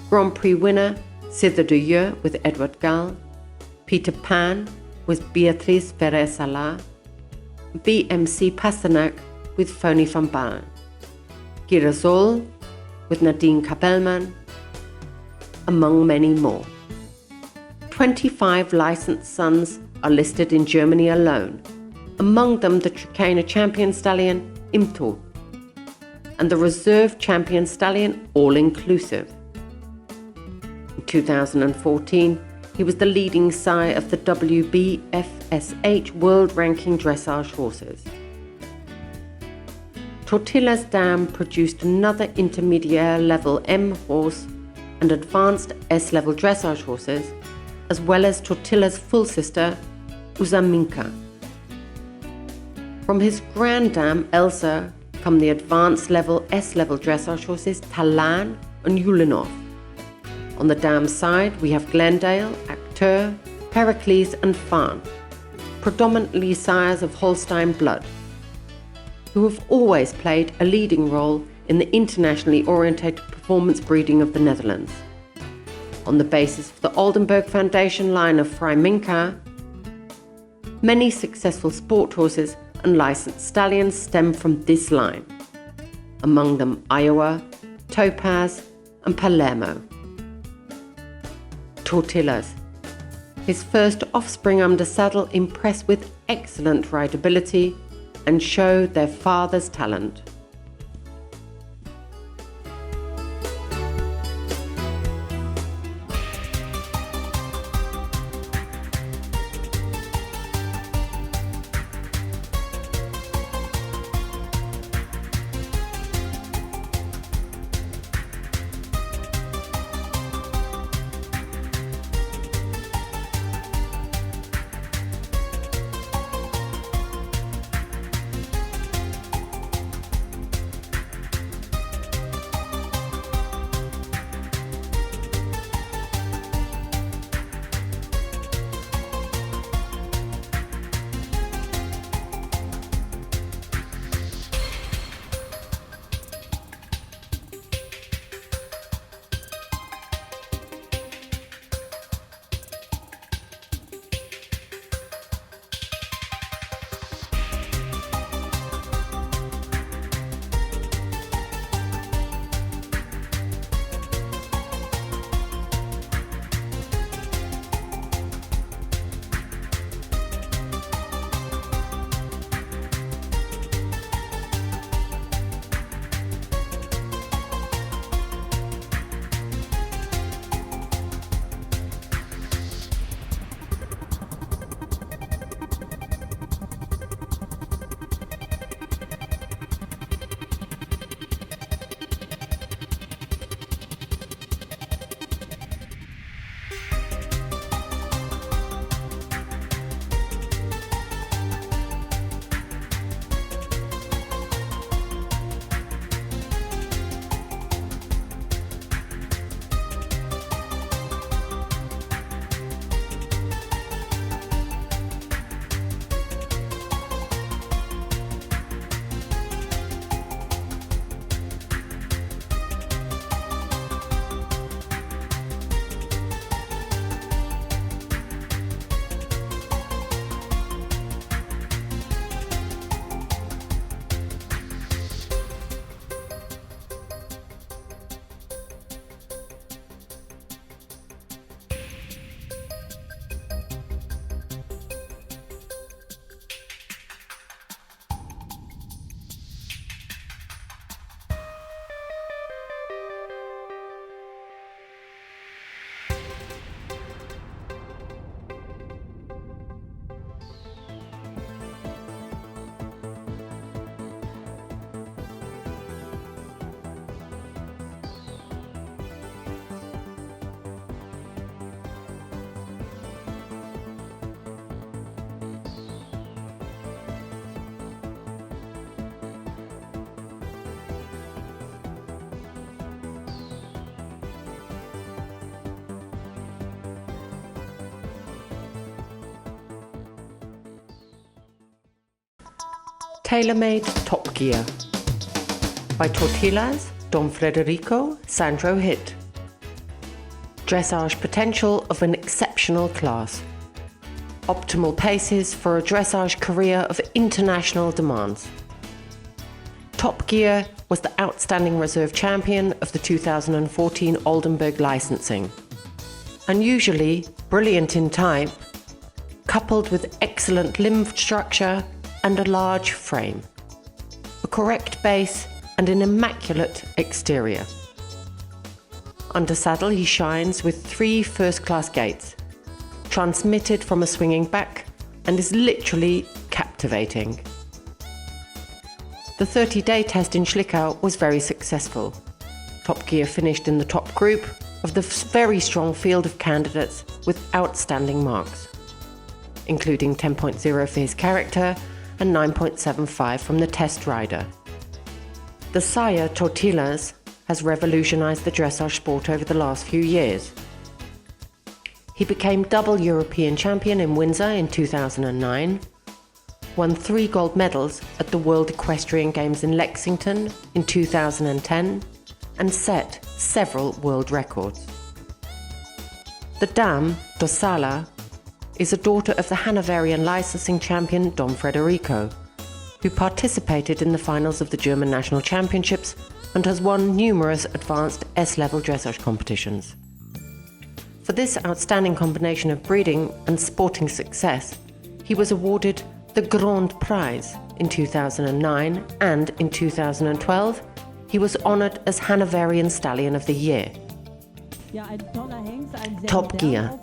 Grand Prix winner Cidre de Jeu with Edward Gall, Peter Pan with Beatrice Ferrer-Sala, BMC Pasternak with Phony van Baalen, Girasol with Nadine Kabelman, among many more. 25 licensed sons are listed in Germany alone, among them the Trakehner Champion Stallion Imto and the Reserve Champion Stallion All-Inclusive. In 2014, he was the leading sire of the WBFSH World Ranking Dressage horses. Tortilla's dam produced another intermediate level M horse and advanced S-level dressage horses, as well as Tortilla's full sister, Usaminka. From his grand dam, Elsa, come the advanced level S-level dressage horses Talan and Yulinov. On the dam side, we have Glendale, Acteur, Pericles and Farn, predominantly sires of Holstein blood, who have always played a leading role in the internationally orientated performance breeding of the Netherlands. On the basis of the Oldenburg Foundation line of Freiminka, many successful sport horses and licensed stallions stem from this line, among them Iowa, Topaz and Palermo. Tortillas. His first offspring under saddle impressed with excellent rideability and showed their father's talent. Tailor-made Top Gear by Tortillas, Don Federico, Sandro Hitt. Dressage potential of an exceptional class. Optimal paces for a dressage career of international demands. Top Gear was the outstanding reserve champion of the 2014 Oldenburg licensing. Unusually brilliant in type, coupled with excellent limb structure and a large frame, a correct base and an immaculate exterior. Under saddle he shines with 3 first-class gaits, transmitted from a swinging back, and is literally captivating. The 30-day test in Schlickau was very successful. Top Gear finished in the top group of the very strong field of candidates with outstanding marks, including 10.0 for his character and 9.75 from the test rider. The sire Tortillas has revolutionized the dressage sport over the last few years. He became double European champion in Windsor in 2009, won 3 gold medals at the World Equestrian Games in Lexington in 2010, and set several world records. The dame, Dosala, is a daughter of the Hanoverian licensing champion Don Federico, who participated in the finals of the German National Championships and has won numerous advanced S-level dressage competitions. For this outstanding combination of breeding and sporting success, he was awarded the Grand Prize in 2009, and in 2012 he was honored as Hanoverian Stallion of the Year. Top Gear,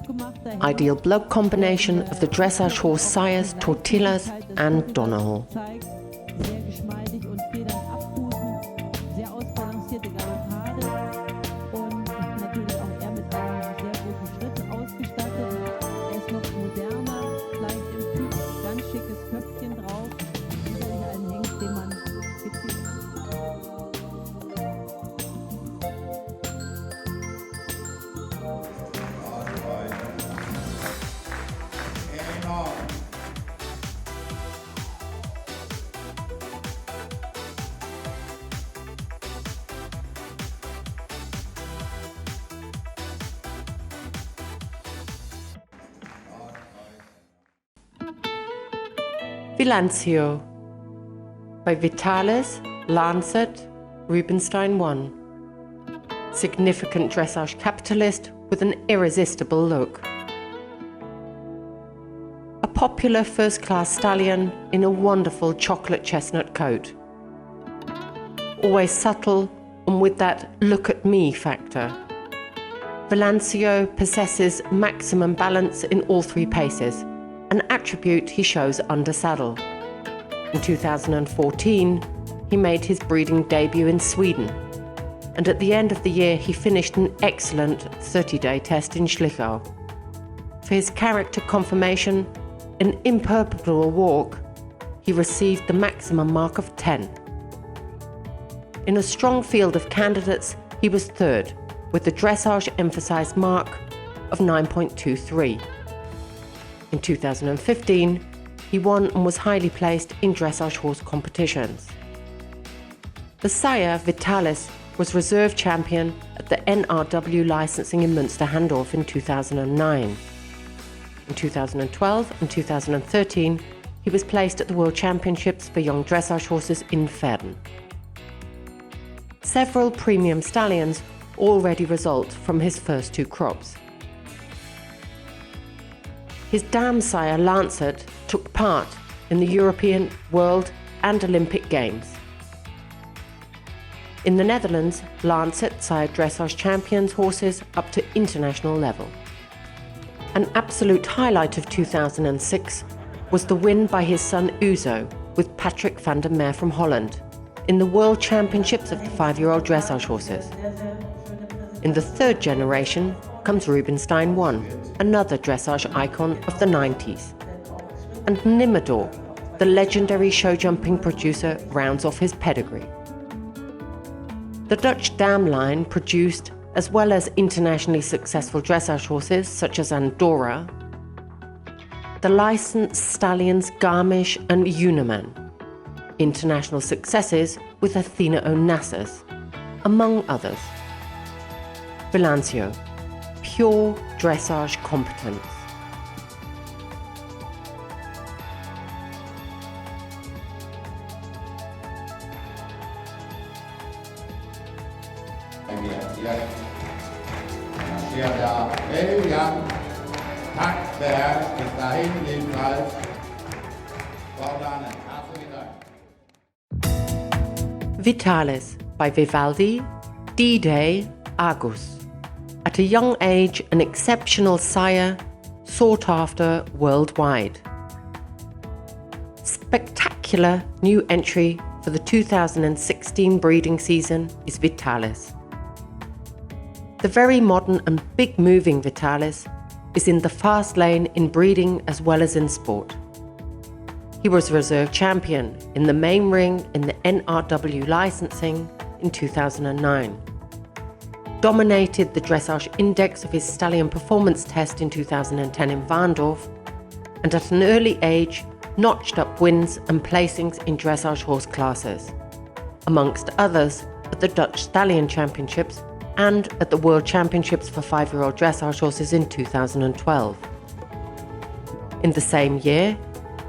ideal blood combination of the dressage horse sires Tortillas and Donahoe. Vilancio by Vitalis, Lancet, Rubinstein 1. Significant dressage capitalist with an irresistible look. A popular first-class stallion in a wonderful chocolate chestnut coat. Always subtle and with that look at me factor. Vilancio possesses maximum balance in all 3 paces, an attribute he shows under saddle. In 2014, he made his breeding debut in Sweden, and at the end of the year he finished an excellent 30-day test in Schlickau. For his character confirmation, an imperturbable walk, he received the maximum mark of 10. In a strong field of candidates, he was 3rd, with the dressage emphasized mark of 9.23. In 2015, he won and was highly placed in dressage horse competitions. The sire, Vitalis, was reserve champion at the NRW licensing in Münster-Handorf in 2009. In 2012 and 2013, he was placed at the World Championships for young dressage horses in Verden. Several premium stallions already result from his first 2 crops. His dam sire Lancet took part in the European, World and Olympic Games. In the Netherlands, Lancet sired dressage champions horses up to international level. An absolute highlight of 2006 was the win by his son Uzo with Patrick van der Meer from Holland in the World Championships of the 5-year-old dressage horses. In the 3rd generation comes Rubinstein 1, another dressage icon of the 90s. And Nimador, the legendary show jumping producer, rounds off his pedigree. The Dutch dam line produced, as well as internationally successful dressage horses such as Andorra, the licensed stallions Garmisch and Uniman. international successes with Athena Onassis, among others. Venancio, pure dressage competence. Marschiert da elegant, Takt beherrscht, bis dahin jedenfalls. Frau Dannen, herzlichen Dank. Vitalis by Vivaldi, D-Day, August. At a young age, an exceptional sire, sought after worldwide. Spectacular new entry for the 2016 breeding season is Vitalis. The very modern and big moving Vitalis is in the fast lane in breeding as well as in sport. He was reserve champion in the main ring in the NRW licensing in 2009. Dominated the dressage index of his stallion performance test in 2010 in Warndorf, and at an early age notched up wins and placings in dressage horse classes, amongst others at the Dutch Stallion Championships and at the World Championships for 5-year-old dressage horses in 2012. In the same year,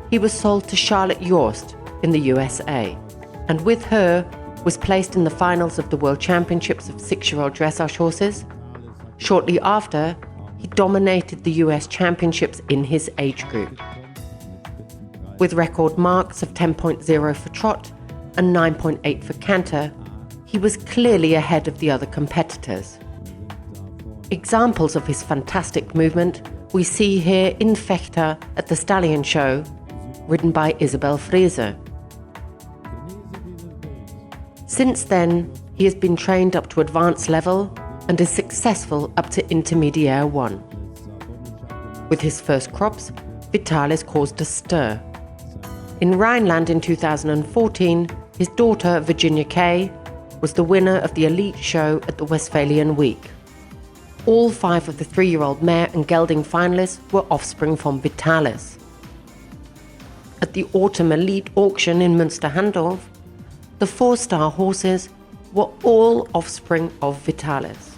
he was sold to Charlotte Yorst in the USA, and with her was placed in the finals of the World Championships of 6-year-old dressage horses. Shortly after, he dominated the US Championships in his age group. With record marks of 10.0 for trot and 9.8 for canter, he was clearly ahead of the other competitors. Examples of his fantastic movement we see here in Fechter at the Stallion Show, ridden by Isabel Frese. Since then, he has been trained up to advanced level and is successful up to Intermediaire 1. With his first crops, Vitalis caused a stir. In Rhineland in 2014, his daughter Virginia Kay was the winner of the elite show at the Westphalian Week. All 5 of the 3-year-old mare and gelding finalists were offspring from Vitalis. At the autumn elite auction in Münster-Handorf, the 4-star horses were all offspring of Vitalis.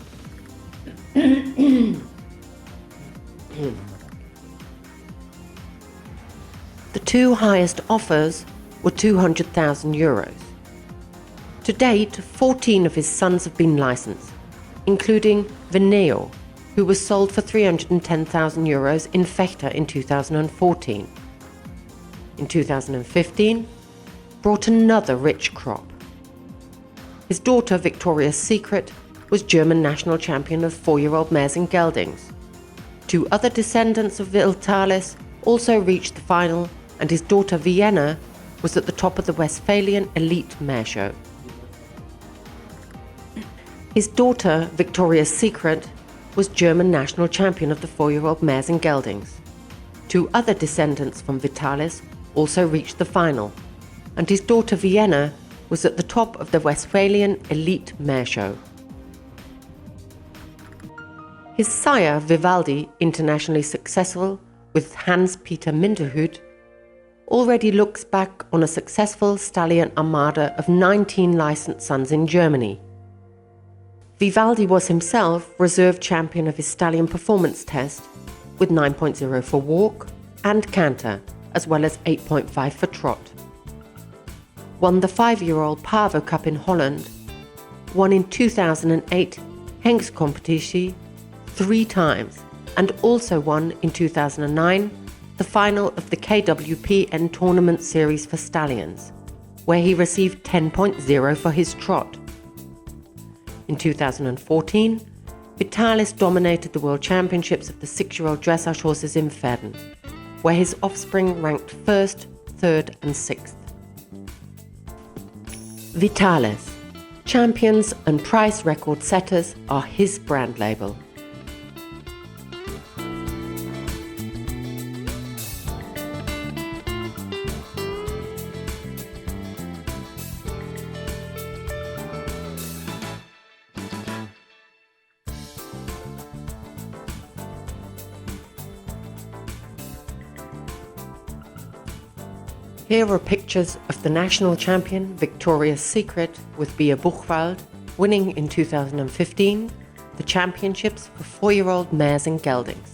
The 2 highest offers were €200,000. To date, 14 of his sons have been licensed, including Veneo, who was sold for €310,000 in Fechter in 2014. In 2015, brought another rich crop. His daughter, Victoria's Secret, was German national champion of 4-year-old mares and geldings. 2 other descendants of Vitalis also reached the final, and his daughter Vienna was at the top of the Westphalian Elite Mare Show. His daughter, Victoria's Secret, was German national champion of the 4-year-old mares and geldings. 2 other descendants from Vitalis also reached the final, and his daughter Vienna was at the top of the Westphalian Elite Mare Show. His sire, Vivaldi, internationally successful with Hans-Peter Minderhut, already looks back on a successful stallion armada of 19 licensed sons in Germany. Vivaldi was himself reserve champion of his stallion performance test with 9.0 for walk and canter, as well as 8.5 for trot. Won the 5-year-old Pavo Cup in Holland, won in 2008 Hengstcompetitie 3 times, and also won in 2009 the final of the KWPN Tournament Series for Stallions, where he received 10.0 for his trot. In 2014, Vitalis dominated the World Championships of the 6-year-old dressage horses in Verden, where his offspring ranked 1st, 3rd and 6th. Vitalis, champions and price record setters are his brand label. Here are pictures of the national champion Victoria's Secret with Bia Buchwald winning in 2015 the championships for 4-year-old mares and geldings.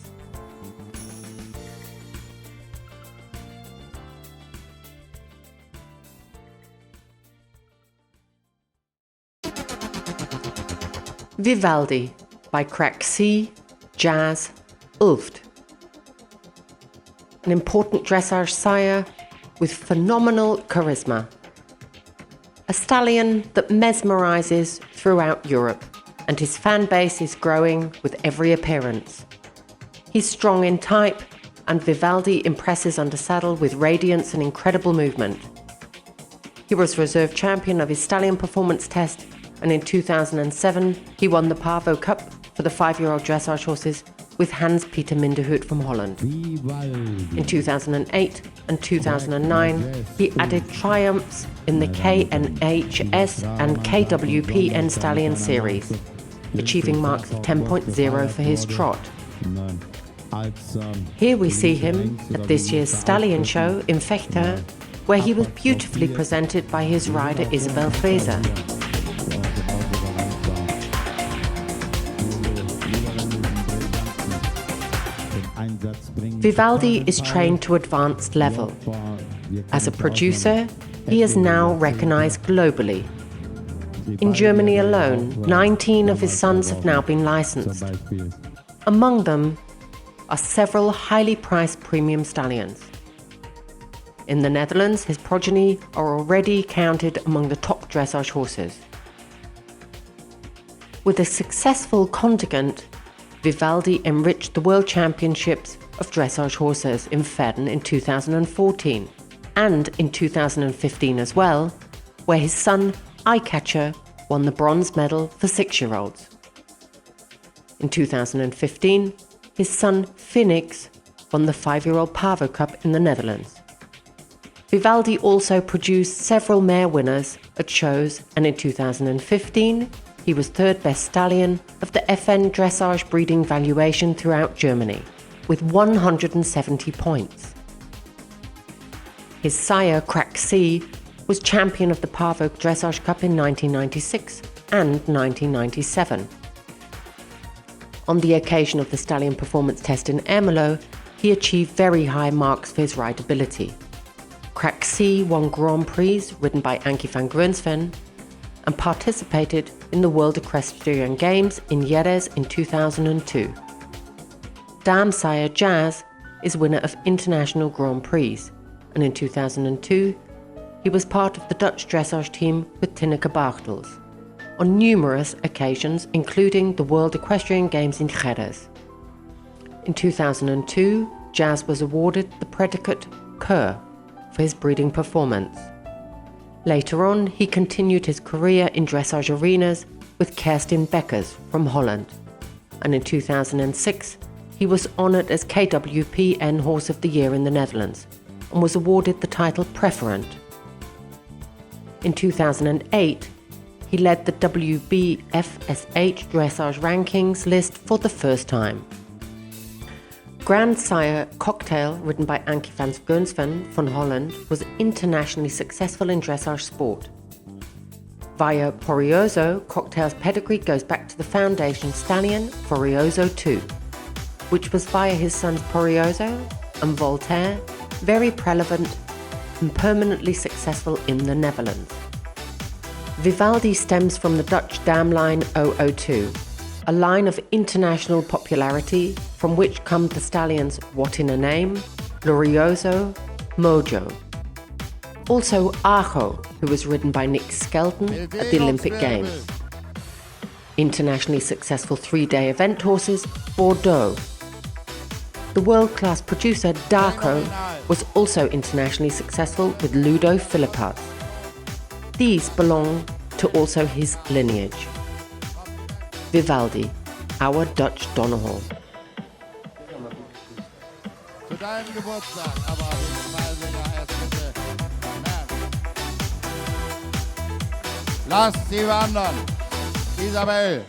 Vivaldi by Crack C, Jazz, Ulft. An important dressage sire with phenomenal charisma. A stallion that mesmerizes throughout Europe, and his fan base is growing with every appearance. He's strong in type, and Vivaldi impresses under saddle with radiance and incredible movement. He was reserve champion of his stallion performance test, and in 2007 he won the Pavo Cup for the 5-year-old dressage horses with Hans-Peter Minderhout from Holland. In 2008 and 2009 he added triumphs in the KNHS and KWPN Stallion series, achieving marks of 10.0 for his trot. Here we see him at this year's Stallion show in Vechta, where he was beautifully presented by his rider Isabel Fraser. Vivaldi is trained to advanced level. As a producer, he is now recognized globally. In Germany alone, 19 of his sons have now been licensed. Among them are several highly priced premium stallions. In the Netherlands, his progeny are already counted among the top dressage horses. With a successful contingent, Vivaldi enriched the World Championships of Dressage Horses in Verden in 2014 and in 2015 as well, where his son, Eyecatcher, won the bronze medal for 6-year-olds. In 2015, his son, Phoenix, won the 5-year-old Pavo Cup in the Netherlands. Vivaldi also produced several mare winners at shows, and in 2015, he was third best stallion of the FN dressage breeding valuation throughout Germany, with 170 points. His sire, Crack C, was champion of the Pavo Dressage Cup in 1996 and 1997. On the occasion of the stallion performance test in Ermelo, he achieved very high marks for his rideability. Crack C won Grand Prix ridden by Ankie van Grunsven and participated in the World Equestrian Games in Jerez in 2002. Dam sire Jazz is winner of international Grand Prix, and in 2002 he was part of the Dutch dressage team with Tineke Bartels on numerous occasions, including the World Equestrian Games in Jerez. In 2002, Jazz was awarded the predicate Keur for his breeding performance. Later on, he continued his career in dressage arenas with Kerstin Beckers from Holland, and in 2006 he was honoured as KWPN Horse of the Year in the Netherlands and was awarded the title Preferent. In 2008, he led the WBFSH dressage rankings list for the first time. Grandsire Cocktail, ridden by Ankie van Grunsven from Holland, was internationally successful in dressage sport. Via Porioso, Cocktail's pedigree goes back to the foundation stallion Porioso II, which was via his sons Porioso and Voltaire, very prevalent and permanently successful in the Netherlands. Vivaldi stems from the Dutch dam line 002, a line of international popularity from which come the stallions What in a Name, Glorioso, Mojo. Also Acho, who was ridden by Nick Skelton at the Olympic Games. Internationally successful 3-day event horses, Bordeaux. The world-class producer Darko was also internationally successful with Ludo Philippas. These belong to also his lineage. Vivaldi, our Dutch Donohoe. Zu deinem Geburtstag, aber den Fallsänger erst bitte. Lasst sie wandern. Isabel.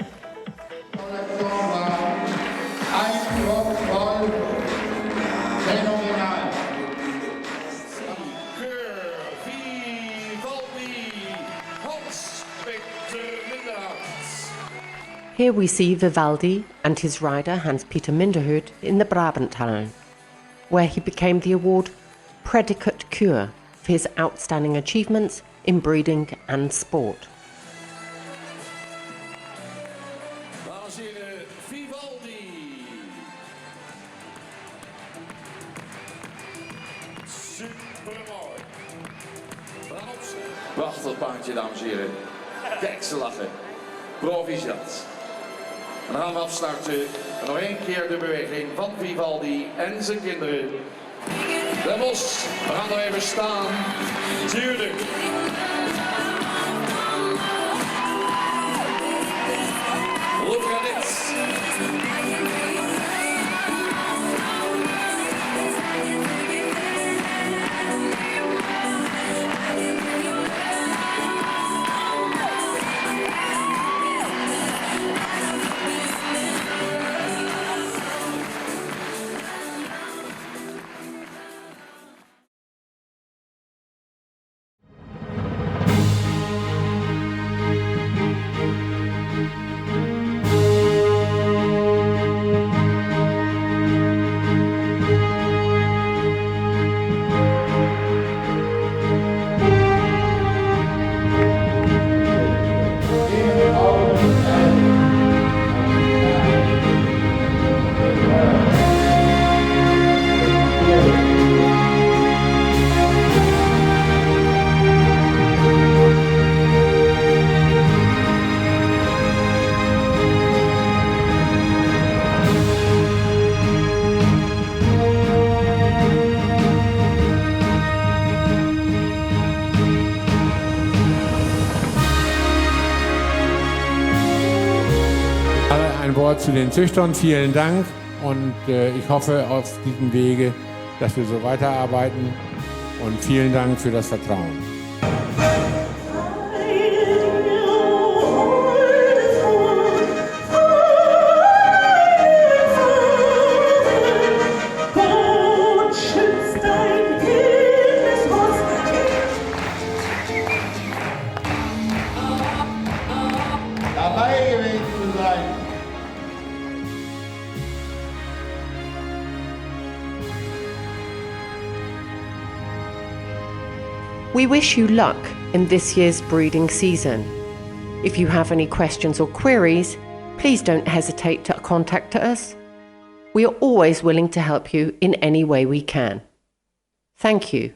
Phänomenal. Here we see Vivaldi and his rider Hans-Peter Minderhood in the Brabanthallen, where he became the award Predicate Cure for his outstanding achievements in breeding and sport. Dames en heren, Vivaldi. Supermooi. Prachtig paardje, dames en heren. Kijk ze lachen. Proficiat. En dan gaan we afstarten. En nog één keer de beweging van Vivaldi en zijn kinderen. De Bos, we gaan er even staan. Tuurlijk. Look at it. Ein Wort zu den Züchtern. Vielen Dank und ich hoffe auf diesem Wege, dass wir so weiterarbeiten und vielen Dank für das Vertrauen. Dabei gewesen zu sein. We wish you luck in this year's breeding season. If you have any questions or queries, please don't hesitate to contact us. We are always willing to help you in any way we can. Thank you.